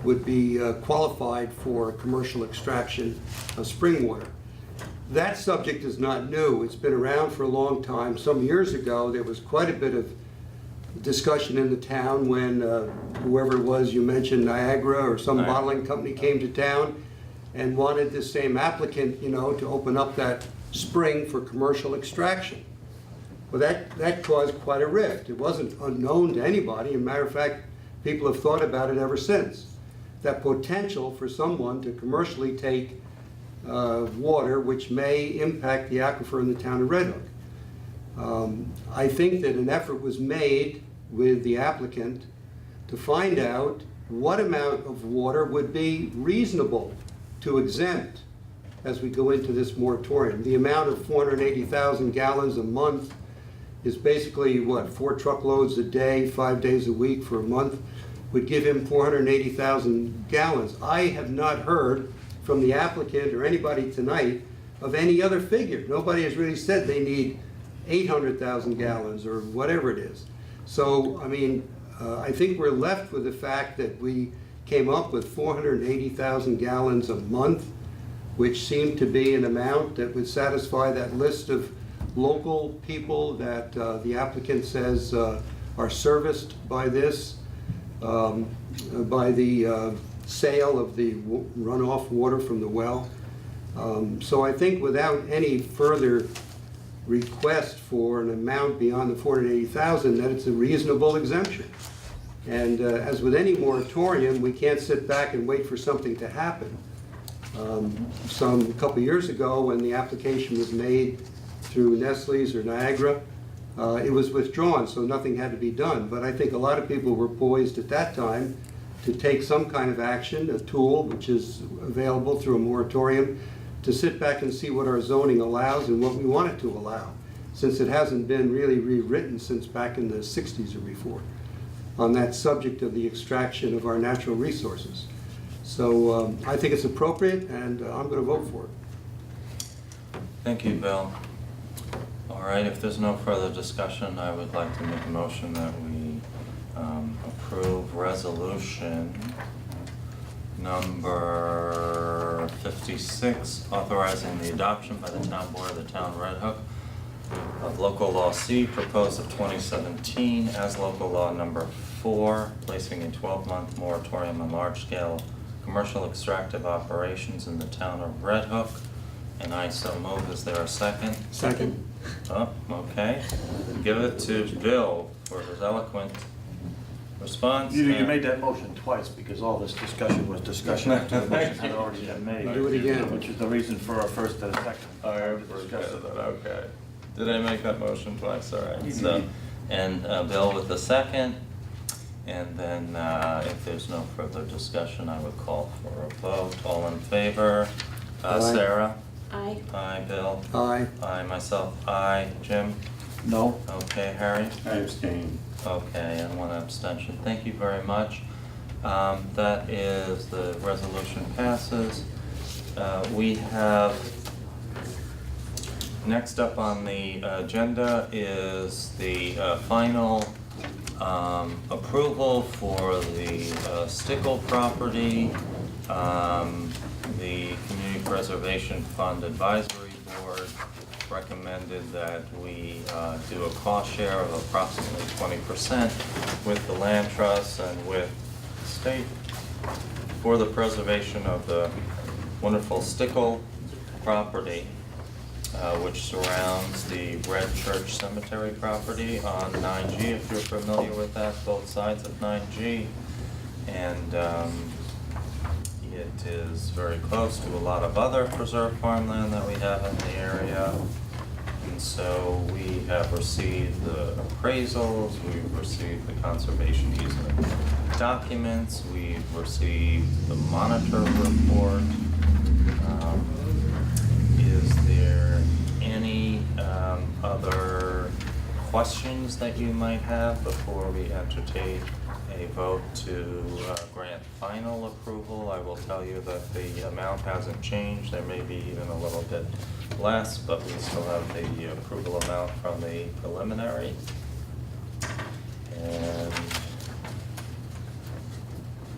would be qualified for commercial extraction of spring water. That subject is not new. It's been around for a long time. Some years ago, there was quite a bit of discussion in the town when whoever it was, you mentioned Niagara or some bottling company came to town and wanted the same applicant, you know, to open up that spring for commercial extraction. Well, that caused quite a rift. It wasn't unknown to anybody. As a matter of fact, people have thought about it ever since. That potential for someone to commercially take water which may impact the aquifer in the town of Red Hook. I think that an effort was made with the applicant to find out what amount of water would be reasonable to exempt as we go into this moratorium. The amount of 480,000 gallons a month is basically, what, 4 truckloads a day, 5 days a week for a month, would give him 480,000 gallons. I have not heard from the applicant or anybody tonight of any other figure. Nobody has really said they need 800,000 gallons or whatever it is. So, I mean, I think we're left with the fact that we came up with 480,000 gallons a month, which seemed to be an amount that would satisfy that list of local people that the applicant says are serviced by this, by the sale of the runoff water from the well. So I think without any further request for an amount beyond the 480,000, that it's a reasonable exemption. And as with any moratorium, we can't sit back and wait for something to happen. A couple years ago, when the application was made through Nestle's or Niagara, it was withdrawn, so nothing had to be done. But I think a lot of people were poised at that time to take some kind of action, a tool which is available through a moratorium, to sit back and see what our zoning allows and what we want it to allow, since it hasn't been really rewritten since back in the 60s or before on that subject of the extraction of our natural resources. So I think it's appropriate, and I'm going to vote for it. Thank you, Bill. All right, if there's no further discussion, I would like to make a motion that we approve resolution number 56, authorizing the adoption by the town board of the town of Red Hook of local law C, proposed of 2017, as local law number 4, placing a 12-month moratorium on large-scale commercial extractive operations in the town of Red Hook. And I so move. Is there a second? Second. Oh, okay. Give it to Bill for his eloquent response. You and- made that motion twice because all this discussion was discussion after the motion had already been made. Do it again. Which is the reason for our first and a second. Okay. Did I make that motion twice? All right. So, and Bill with the second. And then if there's no further discussion, I would call for a vote. All in favor? Aye. Sarah? Aye. Aye, Bill? Aye. Aye, myself, aye. Jim? No? Okay, Harry? I abstain. Okay, and one abstention. Thank you very much. That is, the resolution passes. We have, next up on the agenda is the final approval for the Stickle property. The Community Preservation Fund Advisory Board recommended that we do a cost share of approximately 20% with the land trust and with the state for the preservation of the wonderful Stickle property, which surrounds the Red Church Cemetery property on 9G, if you're familiar with that, both sides of 9G. And it is very close to a lot of other preserved farmland that we have in the area. And so we have received the appraisals, we've received the conservation easement documents, we've received the monitor report. Is there any other questions that you might have before we entertain a vote to grant final approval? I will tell you that the amount hasn't changed. There may be even a little bit less, but we still have the approval amount from the preliminary. And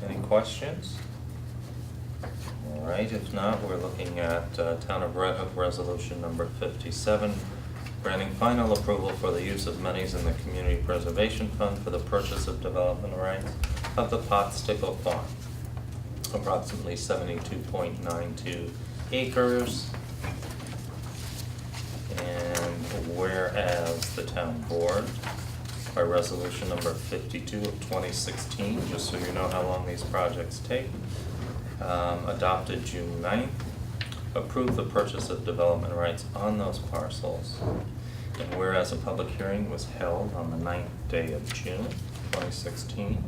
any questions? All right, if not, we're looking at Town of Red Hook Resolution number 57, granting final approval for the use of monies in the Community Preservation Fund for the purchase of development rights of the Potstickle Farm, approximately 72.92 acres. And whereas the town board, by resolution number 52 of 2016, just so you know how long these projects take, adopted June 9th, approved the purchase of development rights on those parcels. And whereas a public hearing was held on the 9th day of June 2016,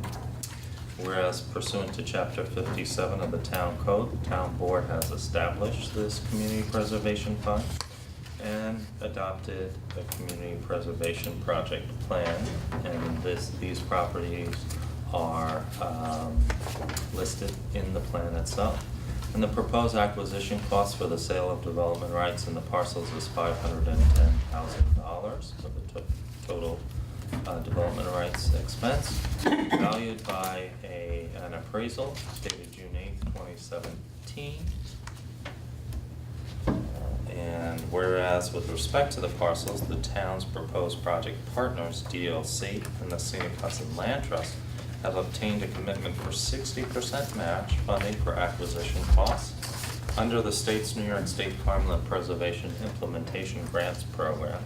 whereas pursuant to Chapter 57 of the Town Code, the Town Board has established this Community Preservation Fund and adopted a Community Preservation Project Plan, and these properties are listed in the plan itself. And the proposed acquisition cost for the sale of development rights in the parcels is $510,000 for the total development rights expense, valued by an appraisal dated June 8th, 2017. And whereas with respect to the parcels, the town's proposed project partners, DLC and the Scenic Hudson Land Trust, have obtained a commitment for 60% match funding for acquisition costs under the state's New York State Farmland Preservation Implementation Grants Program,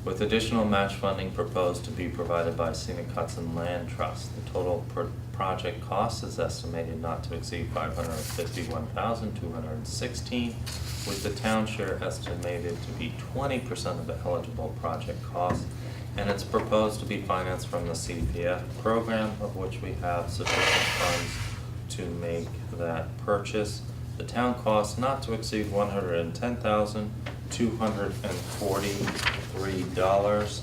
with additional match funding proposed to be provided by Scenic Hudson Land Trust. The total project cost is estimated not to exceed $551,216, with the town share estimated to be 20% of the eligible project cost, and it's proposed to be financed from the CPF program, of which we have sufficient funds to make that purchase. The town cost not to exceed $110,243,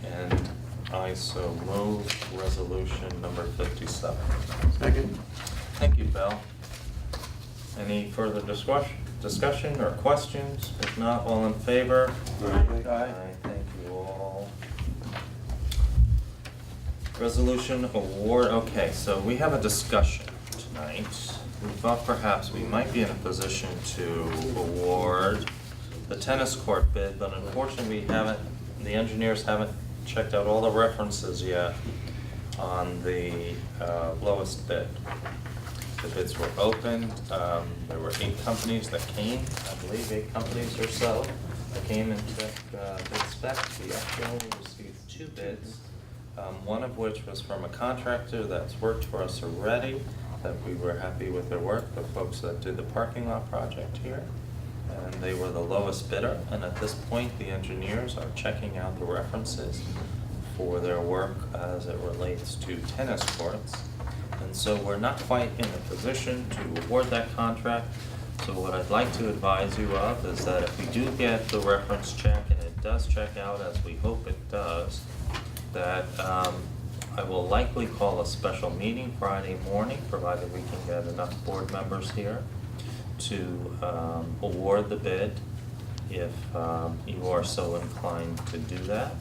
and I so move resolution number 57. Second. Thank you, Bill. Any further discussion or questions? If not, all in favor? Aye. Thank you all. Resolution award, okay, so we have a discussion tonight. We thought perhaps we might be in a position to award the tennis court bid, but unfortunately the engineers haven't checked out all the references yet on the lowest bid. The bids were opened. There were 8 companies that came, I believe 8 companies or so, that came and took bid specs. We actually only received 2 bids, one of which was from a contractor that's worked for us already, that we were happy with their work, the folks that did the parking lot project here. And they were the lowest bidder, and at this point, the engineers are checking out the references for their work as it relates to tennis courts. And so we're not quite in a position to award that contract. So what I'd like to advise you of is that if we do get the reference check, and it does check out as we hope it does, that I will likely call a special meeting Friday morning, provided we can get enough board members here to award the bid if you are so inclined to do that.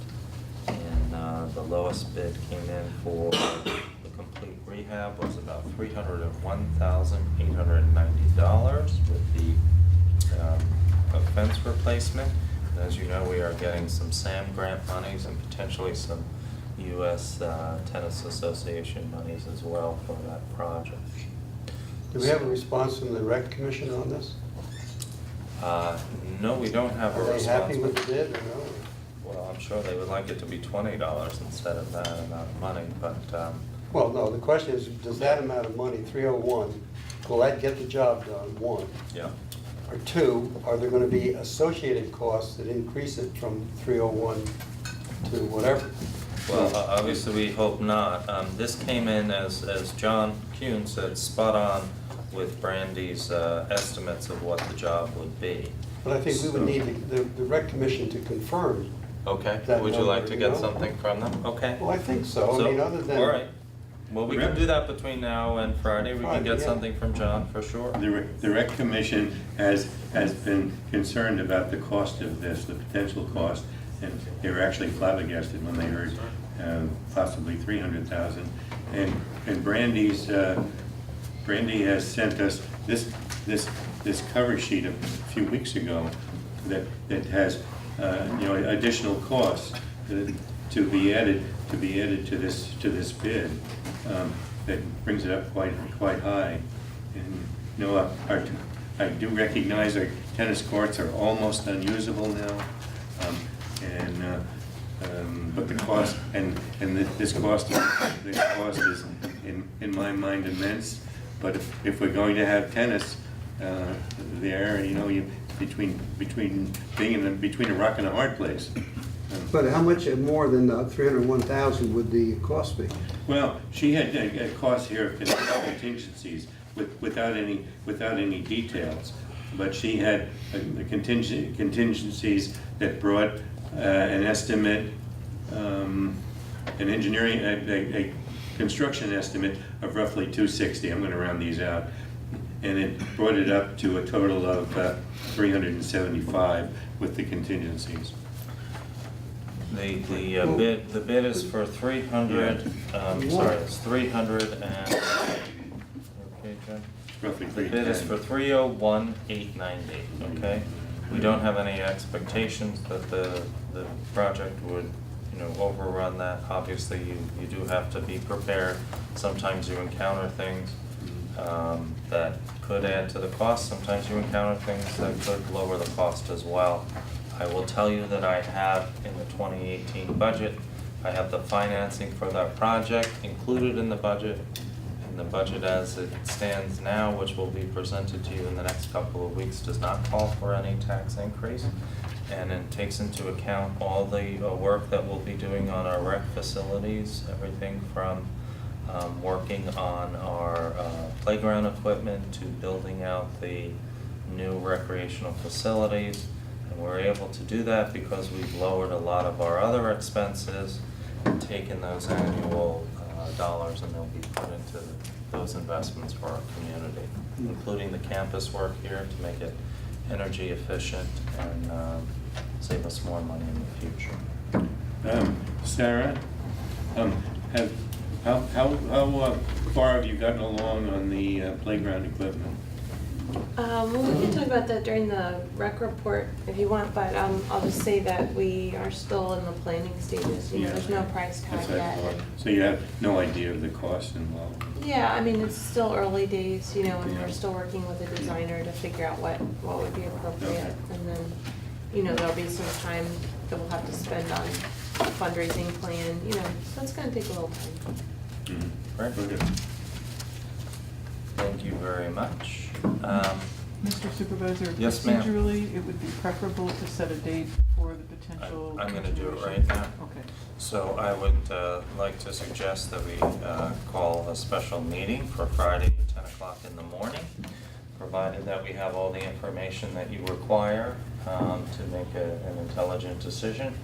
And the lowest bid came in for the complete rehab was about $301,890 with the fence replacement. And as you know, we are getting some SAM grant monies and potentially some U.S. Tennis Association monies as well for that project. Do we have a response from the Rec Commission on this? No, we don't have a Are they response. happy with the bid or no? Well, I'm sure they would like it to be $20 instead of that amount of money, but Well, no, the question is, does that amount of money, 301, will that get the job done, 1? yeah. Or 2, are there going to be associated costs that increase it from 301 to whatever? Well, obviously, we hope not. This came in, as John Kuhn said, spot on with Brandy's estimates of what the job would be. But I think we would need the Rec Commission to confirm Okay, that would you number, like to you get know? something from them? Okay. Well, I think so. I mean, other than. All right. Well, we can Rep- do that between now and Friday. We can Friday, get yeah. something from John for sure. The rec commission has been concerned about the cost of this, the potential cost, and they were actually flabbergasted when they heard possibly 300,000. And Brandy has sent us this cover sheet a few weeks ago that has additional costs to be added to this bid. That brings it up quite high. And I do recognize our tennis courts are almost unusable now, but the cost this cost is in my mind immense. But if we're going to have tennis there, between between a rock and a hard place. But how much more than 301,000 would the cost be? Well, she had a cost here of contingencies without any details, but she had contingencies that brought an estimate, an engineering, a construction estimate of roughly 260. I'm going to round these out, and it brought it up to a total of 375 with the contingencies. The bid is for 300, sorry, it's 300 and, okay, Jim? Roughly The bid is for 301,898, okay? We don't have any expectations that the project would, overrun that. Obviously, you do have to be prepared. Sometimes you encounter things that could add to the cost. Sometimes you encounter things that could lower the cost as well. I will tell you that I have in the 2018 budget, I have the financing for that project included in the budget. And the budget as it stands now, which will be presented to you in the next couple of weeks, does not call for any tax increase. And it takes into account all the work that we'll be doing on our rec facilities, everything from working on our playground equipment to building out the new recreational facilities. And we're able to do that because we've lowered a lot of our other expenses and taken those annual dollars and they'll be put into those investments for our community, including the campus work here to make it energy efficient and save us more money in the future. Sarah, how far have you gotten along on the playground equipment? Well, we can talk about that during the rec report if you want, but I'll just say that we are still in the planning stages. There's no price tag That's what I yet. thought. So you have no idea of the cost involved? Yeah, I mean, it's still early days, and we're still working with a designer to figure out what would be appropriate. Okay. And then, there'll be some time that we'll have to spend on a fundraising plan, so it's gonna take a little time. Right. Okay. Thank you very much. Mr. Supervisor, Yes, ma'am. procedurally, it would be preferable to set a date for the potential. I'm gonna do it continuation. right now. Okay. So I would like to suggest that we call a special meeting for Friday at 10 o'clock in the morning, provided that we have all the information that you require to make an intelligent decision.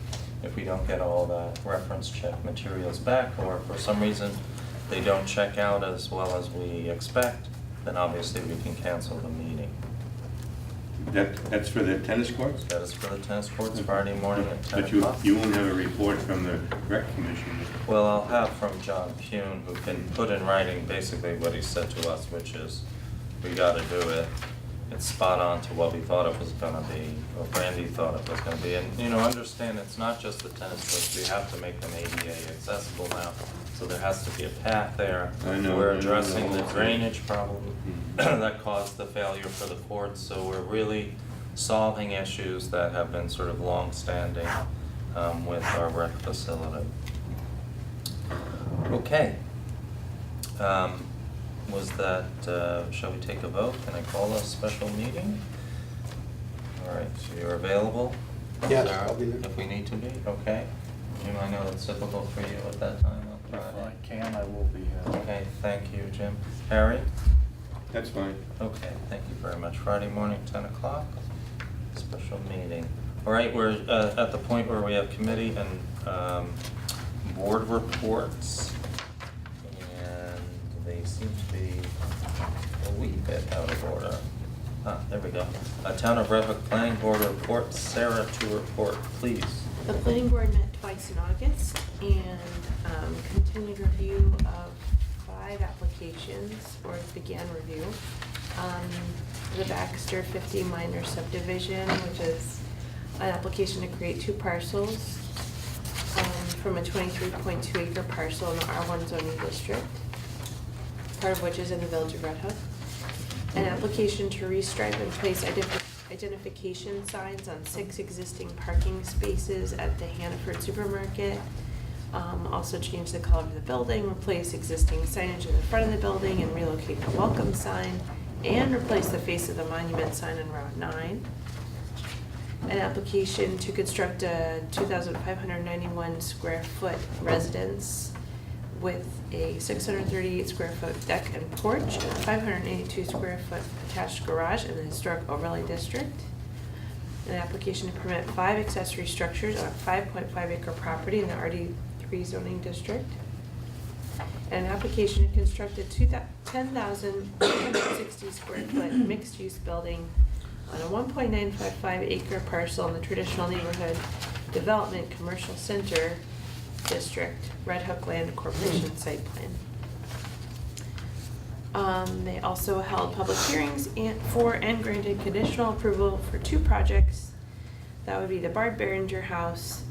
If we don't get all the reference check materials back, or for some reason they don't check out as well as we expect, then obviously we can cancel the meeting. That's for the tennis courts? That is for the tennis courts, Friday morning at 10 But o'clock. you won't have a report from the rec commission? Well, I'll have from John Kuhn, who can put in writing basically what he said to us, which is, we gotta do it. It's spot on to what we thought it was gonna be, or Brandy thought it was gonna be. And, understand, it's not just the tennis courts, we have to make them ADA accessible now. So there has to be a path there. I know. We're addressing the drainage problem that caused the failure for the courts, so we're really solving issues that have been sort of long-standing with our rec facility. Okay. Was that, shall we take a vote? Can I call a special meeting? All right, so you're available? Yes, Sarah, I'll be there. if we need to be, okay? Jim, I know it's difficult for you at that time on If Friday. I can, I will be here. Okay, thank you, Jim. Harry? That's fine. Okay, thank you very much. Friday morning, 10 o'clock, special meeting. All right, we're at the point where we have committee and board reports. And they seem to be a wee bit out of order. There we go. Town of Red Hook Planning Board report. Sarah to report, please. The planning board met twice in August and continued review of 5 applications, or began review. The Baxter 50 minor subdivision, which is an application to create 2 parcels from a 23.2 acre parcel in the R1 zoning district, part of which is in the village of Red Hook. An application to restripe and place identification signs on 6 existing parking spaces at the Hannaford Supermarket. Also change the color of the building, replace existing signage in the front of the building and relocate the welcome sign, and replace the face of the monument sign on Route 9. An application to construct a 2,591 square foot residence with a 638 square foot deck and porch, and a 582 square foot attached garage in the historic overlay district. An application to permit 5 accessory structures on a 5.5 acre property in the RD3 zoning district. And an application to construct a 10,160 square foot mixed use building on a 1.955 acre parcel in the traditional neighborhood development commercial center district, Red Hook Land Corporation site plan. They also held public hearings and granted conditional approval for 2 projects. That would be the Bard Behringer House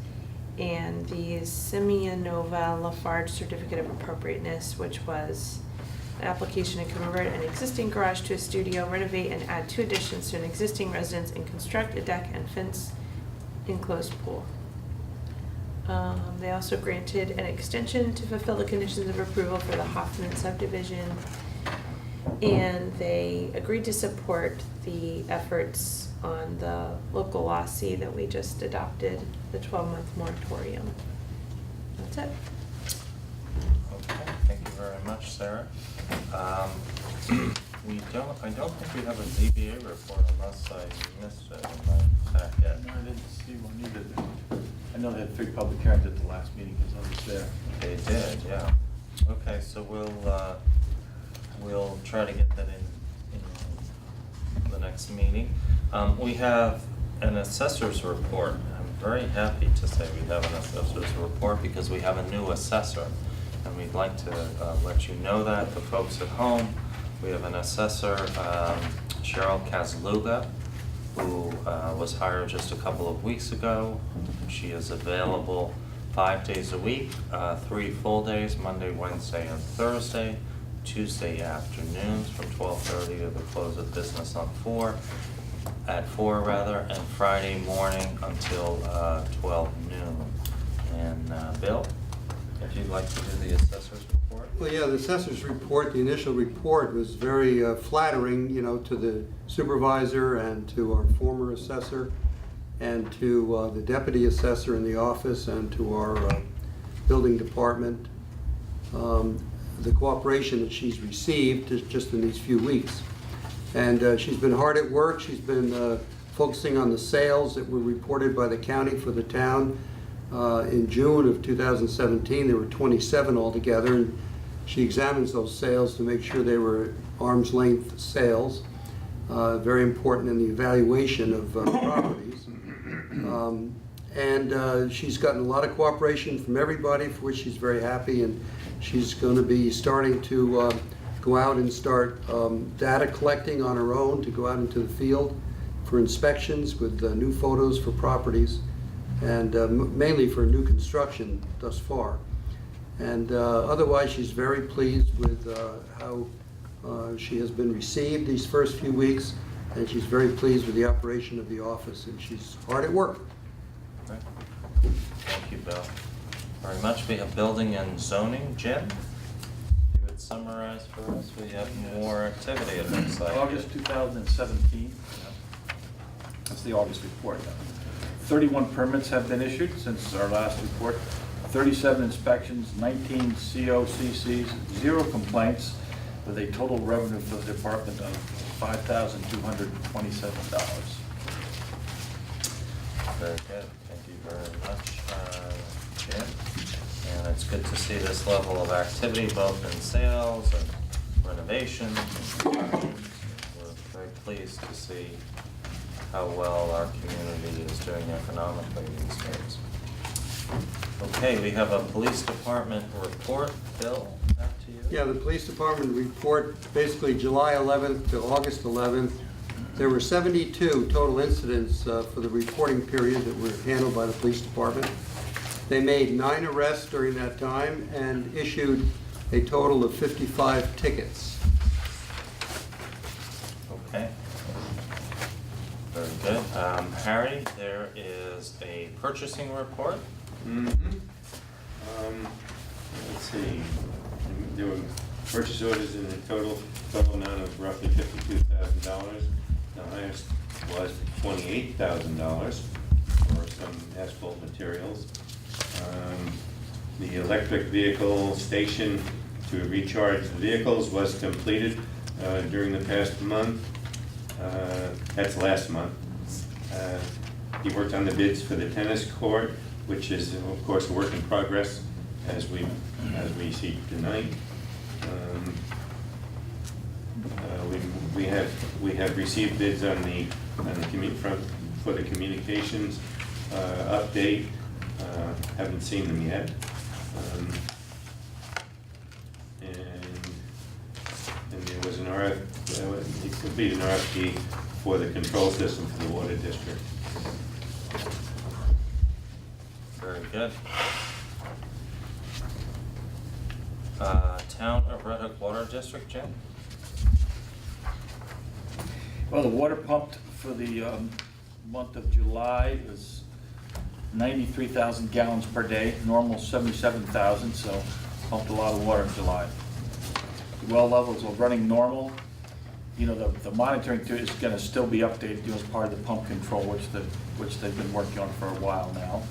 and the Simeonova Lafarge Certificate of Appropriateness, which was an application to convert an existing garage to a studio, renovate and add 2 additions to an existing residence, and construct a deck and fence enclosed pool. They also granted an extension to fulfill the conditions of approval for the Hoffman subdivision, and they agreed to support the efforts on the local law C that we just adopted, the 12-month moratorium. That's it. Okay, thank you very much, Sarah. I don't think we have a ZBA report unless I missed it in my packet. No, I didn't see one either. I know they had 3 public hearings at the last meeting because I was there. They did, yeah. Okay, so we'll try to get that in the next meeting. We have an assessor's report. I'm very happy to say we have an assessor's report because we have a new assessor. And we'd like to let you know that, the folks at home. We have an assessor, Cheryl Kazluga, who was hired just a couple of weeks ago. She is available 5 days a week, 3 full days, Monday, Wednesday, and Thursday, Tuesday afternoons from 12:30 to the close of business on 4, and Friday morning until 12 noon. And Bill, if you'd like to do the assessor's report? Well, yeah, the assessor's report, the initial report was very flattering, you know, to the supervisor and to our former assessor and to the deputy assessor in the office and to our building department. The cooperation that she's received just in these few weeks. And she's been hard at work. She's been focusing on the sales that were reported by the county for the town. In June of 2017, there were 27 altogether, and she examines those sales to make sure they were arm's length sales, very important in the evaluation of properties. She's gotten a lot of cooperation from everybody, for which she's very happy, and she's going to be starting to go out and start data collecting on her own, to go out into the field for inspections with new photos for properties, and mainly for new construction thus far. And otherwise, she's very pleased with how she has been received these first few weeks, and she's very pleased with the operation of the office, and she's hard at work. Right. Thank you, Bill, very much. We have building and zoning. Jim, you would summarize for us? We have more activity, it looks like. August 2017. That's the August report. 31 permits have been issued since our last report, 37 inspections, 19 COCCs, 0 complaints, with a total revenue for the department of $5,227. Very good, thank you very much, Jim. And it's good to see this level of activity, both in sales and renovations and construction. We're very pleased to see how well our community is doing economically these days. Okay, we have a police department report. Bill, back to you. Yeah, the police department report, basically July 11th to August 11th. There were 72 total incidents for the reporting period that were handled by the police department. They made 9 arrests during that time and issued a total of 55 tickets. Okay. Very good. Harry, there is a purchasing report. Let's see, there were purchase orders in a total amount of roughly $52,000. The highest was $28,000 for some asphalt materials. The electric vehicle station to recharge the vehicles was completed during the past month. That's last month. He worked on the bids for the tennis court, which is, of course, a work in progress as we see tonight. We have received bids on the for the communications update. Haven't seen them yet. And there was an he completed an RFP for the control system for the water district. Very good. Town of Red Hook Water District, Jim? Well, the water pumped for the month of July was 93,000 gallons per day, normal 77,000, so pumped a lot of water in July. The well levels are running normal. You know, the monitoring too is gonna still be updated, you know, as part of the pump control, which they've been working on for a while now.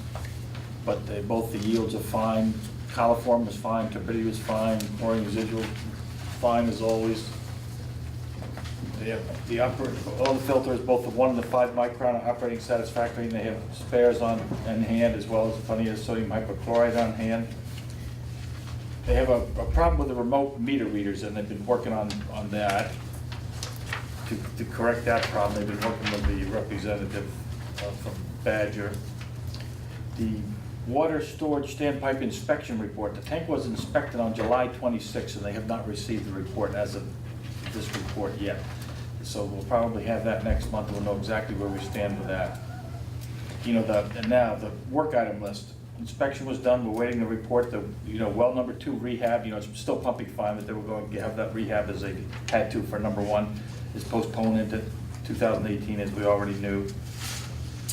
But both the yields are fine, coliform was fine, turbidity was fine, chlorine residual fine as always. They have all the filters, both the 1 and the 5 micron are operating satisfactory, and they have spares on hand as well as plenty of sodium hypochlorite on hand. They have a problem with the remote meter readers, and they've been working on that. To correct that problem, they've been working with the representative from Badger. The water storage standpipe inspection report, the tank was inspected on July 26th, and they have not received the report as of this report yet. So we'll probably have that next month, we'll know exactly where we stand with that. You know, and now the work item list, inspection was done, we're waiting the report, well number 2 rehab, it's still pumping fine, but they were going to have that rehab as they had to for number 1, is postponed into 2018, as we already knew.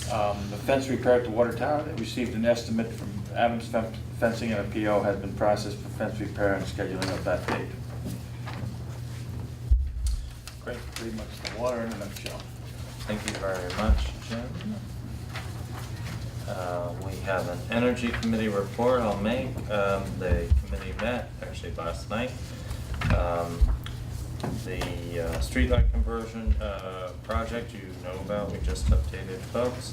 The fence repair at the water tower, they received an estimate from Adams Fencing, and a PO has been processed for fence repair and scheduling of that date. Great. Pretty much the water in a nutshell. Thank you very much, Jim. We have an Energy Committee report I'll make. The committee met actually last night. The streetlight conversion project you know about, we just updated folks.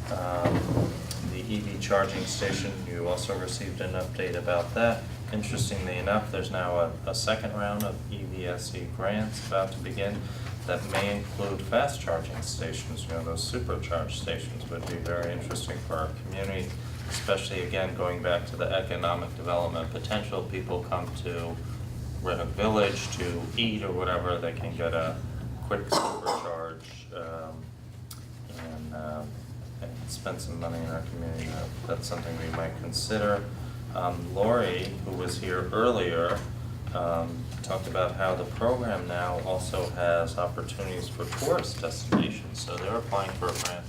The EV charging station, you also received an update about that. Interestingly enough, there's now a second round of EVSE grants about to begin that may include fast charging stations. Those supercharged stations would be very interesting for our community, especially again going back to the economic development potential. People come to Red Hook Village to eat or whatever, they can get a quick supercharge and spend some money in our community. That's something we might consider. Lori, who was here earlier, talked about how the program now also has opportunities for tourist destinations. So they're applying for a grant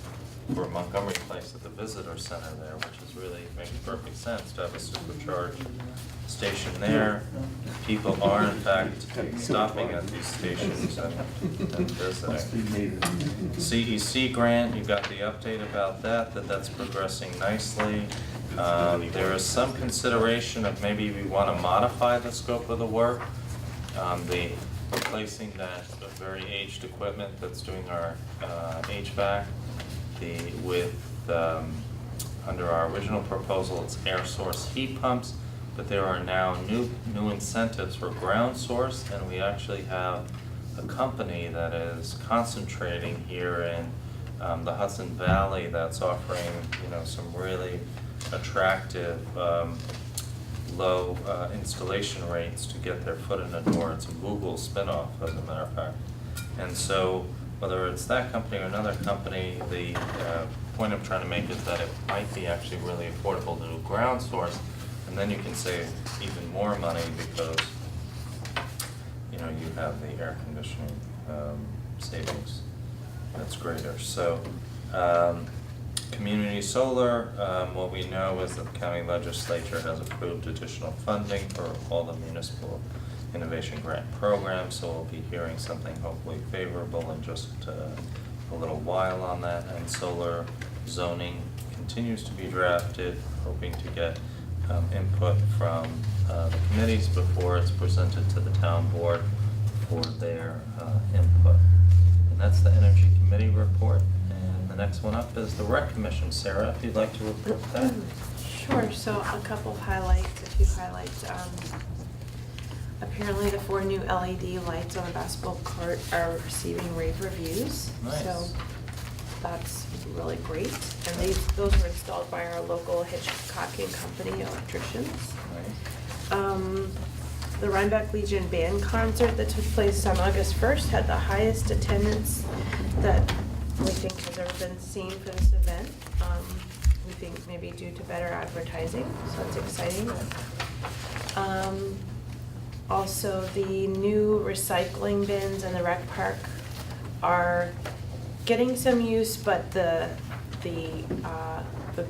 for Montgomery Place at the Visitor Center there, which is really makes perfect sense to have a supercharged station there. People are in fact stopping at these stations and visiting. CEC grant, you got the update about that's progressing nicely. There is some consideration of maybe we want to modify the scope of the work. The replacing that very aged equipment that's doing our HVAC, with under our original proposal, it's air source heat pumps, but there are now new incentives for ground source, and we actually have a company that is concentrating here in the Hudson Valley that's offering, some really attractive low installation rates to get their foot in the door. It's a Google spinoff, as a matter of fact. And so, whether it's that company or another company, the point I'm trying to make is that it might be actually really affordable to do ground source, and then you can save even more money because, you have the air conditioning savings that's greater. So, community solar, what we know is that the county legislature has approved additional funding for all the municipal innovation grant programs, so we'll be hearing something hopefully favorable in just a little while on that. And solar zoning continues to be drafted, hoping to get input from the committees before it's presented to the town board for their input. And that's the Energy Committee report. And the next one up is the Rec Commission. Sarah, if you'd like to report that. Sure, so a couple highlights, a few highlights. Apparently the 4 new LED lights on the basketball court are receiving rave reviews. Nice. So that's really great. And those were installed by our local Hitchcock & Company electricians. Nice. The Rhinebeck Legion band concert that took place on August 1st had the highest attendance that we think has ever been seen for this event. We think maybe due to better advertising, so that's exciting. Also, the new recycling bins in the rec park are getting some use, but the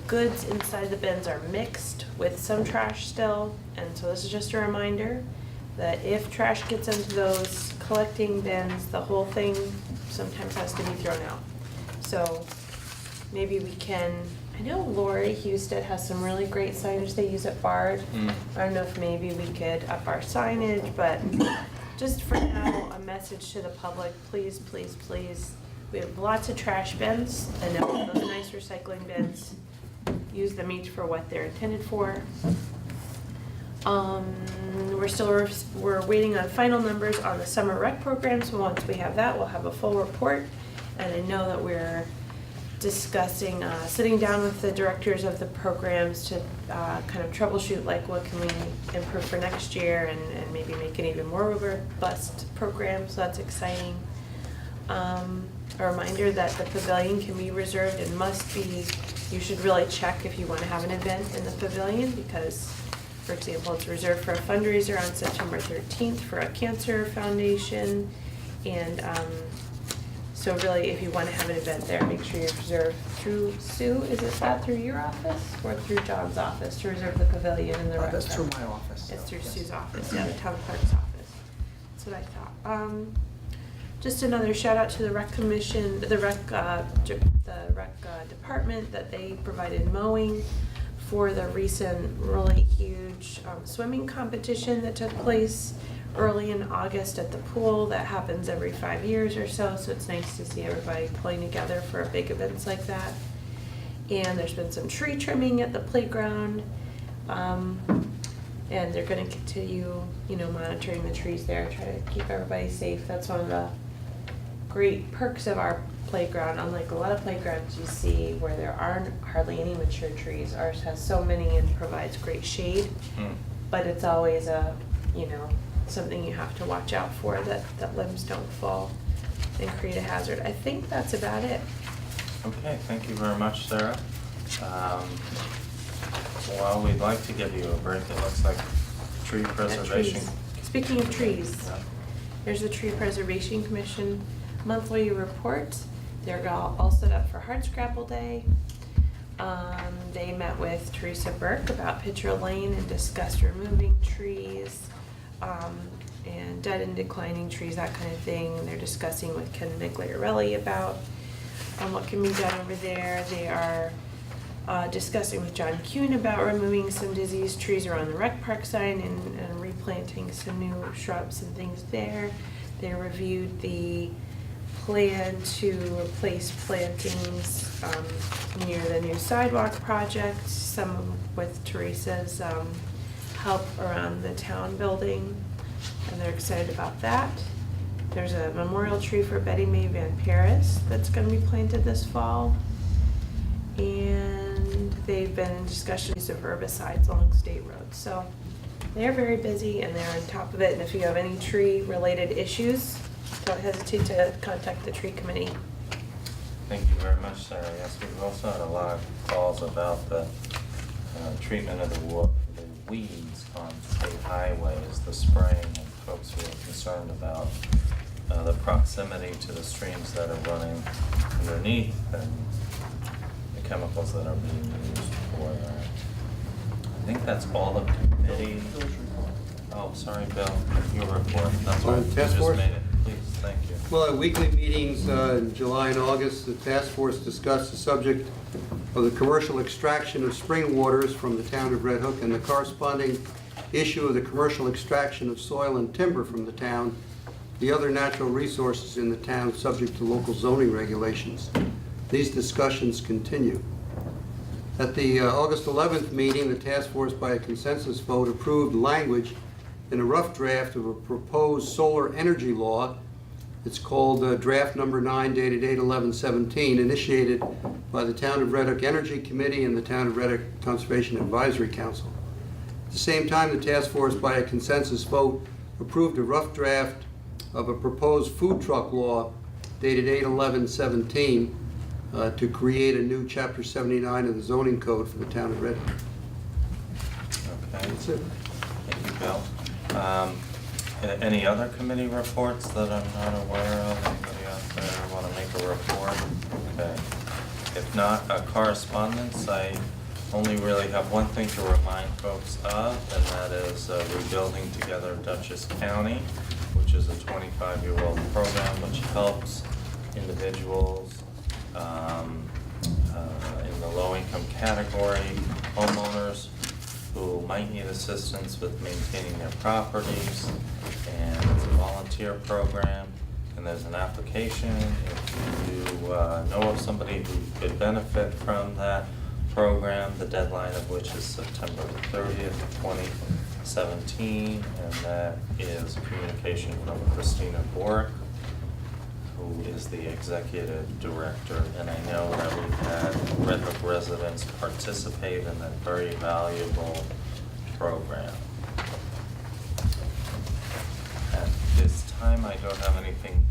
goods inside the bins are mixed with some trash still. And so this is just a reminder that if trash gets into those collecting bins, the whole thing sometimes has to be thrown out. So maybe we can, I know Lori Husted has some really great signage they use at Bard. I don't know if maybe we could up our signage, but just for now, a message to the public, please, please, please. We have lots of trash bins, and now those nice recycling bins, use them each for what they're intended for. We're waiting on final numbers on the summer rec program, so once we have that, we'll have a full report. And I know that we're discussing, sitting down with the directors of the programs to kind of troubleshoot, like, what can we improve for next year and maybe make an even more robust program, so that's exciting. A reminder that the pavilion can be reserved and must be, you should really check if you want to have an event in the pavilion, because, for example, it's reserved for a fundraiser on September 13th for a cancer foundation. And so really, if you want to have an event there, make sure you're reserved through Sue. Is it that through your office or through John's office to reserve the pavilion in the rec? That's through my office. It's through Yes. Sue's office, yeah, the town clerk's office. That's what I thought. Just another shout out to the rec commission, the rec department, that they provided mowing for the recent really huge swimming competition that took place early in August at the pool. That happens every 5 years or so, so it's nice to see everybody pulling together for big events like that. And there's been some tree trimming at the playground, and they're going to continue, monitoring the trees there, try to keep everybody safe. That's one of the great perks of our playground. Unlike a lot of playgrounds you see where there aren't hardly any mature trees, ours has so many and provides great shade. But it's always something you have to watch out for, that limbs don't fall and create a hazard. I think that's about it. Okay, thank you very much, Sarah. Well, we'd like to give you a break. It looks like tree preservation. Trees. Speaking of trees, there's the Tree Preservation Commission monthly report. They're all set up for Hardscrabble Day. They met with Teresa Burke about Pitcher Lane and discussed removing trees, and dead and declining trees, that kind of thing. They're discussing with Ken Migliarelli about what can be done over there. They are discussing with John Kuhn about removing some diseased trees around the rec park sign and replanting some new shrubs and things there. They reviewed the plan to replace plantings near the new sidewalk project, some with Teresa's help around the town building, and they're excited about that. There's a memorial tree for Betty Mae Van Paris that's gonna be planted this fall. And they've been in discussions of herbicides along state roads. So they're very busy and they're on top of it. And if you have any tree-related issues, don't hesitate to contact the tree committee. Thank you very much, Sarah. Yes, we've also had a lot of calls about the treatment of the weeds on state highways, the spraying, and folks who are concerned about the proximity to the streams that are running underneath and the chemicals that are being used for that. I think that's all the committee. Oh, sorry, Bill, your report. That's right. You Task just force? made it. Please, thank you. Well, at weekly meetings in July and August, the task force discussed the subject of the commercial extraction of spring waters from the town of Red Hook and the corresponding issue of the commercial extraction of soil and timber from the town, the other natural resources in the town subject to local zoning regulations. These discussions continue. At the August 11th meeting, the task force by a consensus vote approved language in a rough draft of a proposed solar energy law. It's called draft number 9 dated 8/11/17, initiated by the Town of Red Hook Energy Committee and the Town of Red Hook Conservation Advisory Council. At the same time, the task force by a consensus vote approved a rough draft of a proposed food truck law dated 8/11/17 to create a new Chapter 79 of the zoning code for the Town of Red Hook. Okay. That's it. Thank you, Bill. Any other committee reports that I'm not aware of? Anybody out there want to make a report? Okay. If not, correspondence, I only really have one thing to remind folks of, and that is Rebuilding Together Dutchess County, which is a 25-year-old program which helps individuals in the low-income category, homeowners who might need assistance with maintaining their properties, and it's a volunteer program, and there's an application. If you know of somebody who could benefit from that program, the deadline of which is September 30th, 2017, and that is communication from Christina Bork, who is the executive director, and I know that we've had Red Hook residents participate in that very valuable program. At this time, I don't have anything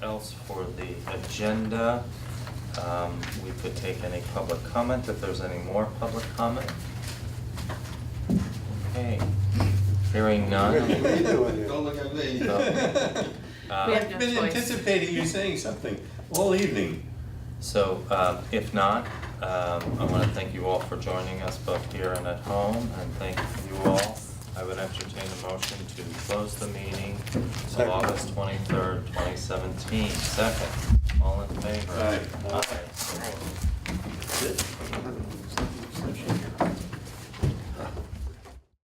else for the agenda. We could take any public comment if there's any more public comment. Okay, hearing none. Don't look at me. We have I've no been choice. anticipating you saying something all evening. So, if not, I want to thank you all for joining us both here and at home, and thank you all. I would entertain a motion to close the meeting of August 23rd, 2017. Second, all in favor? Aye. Aye.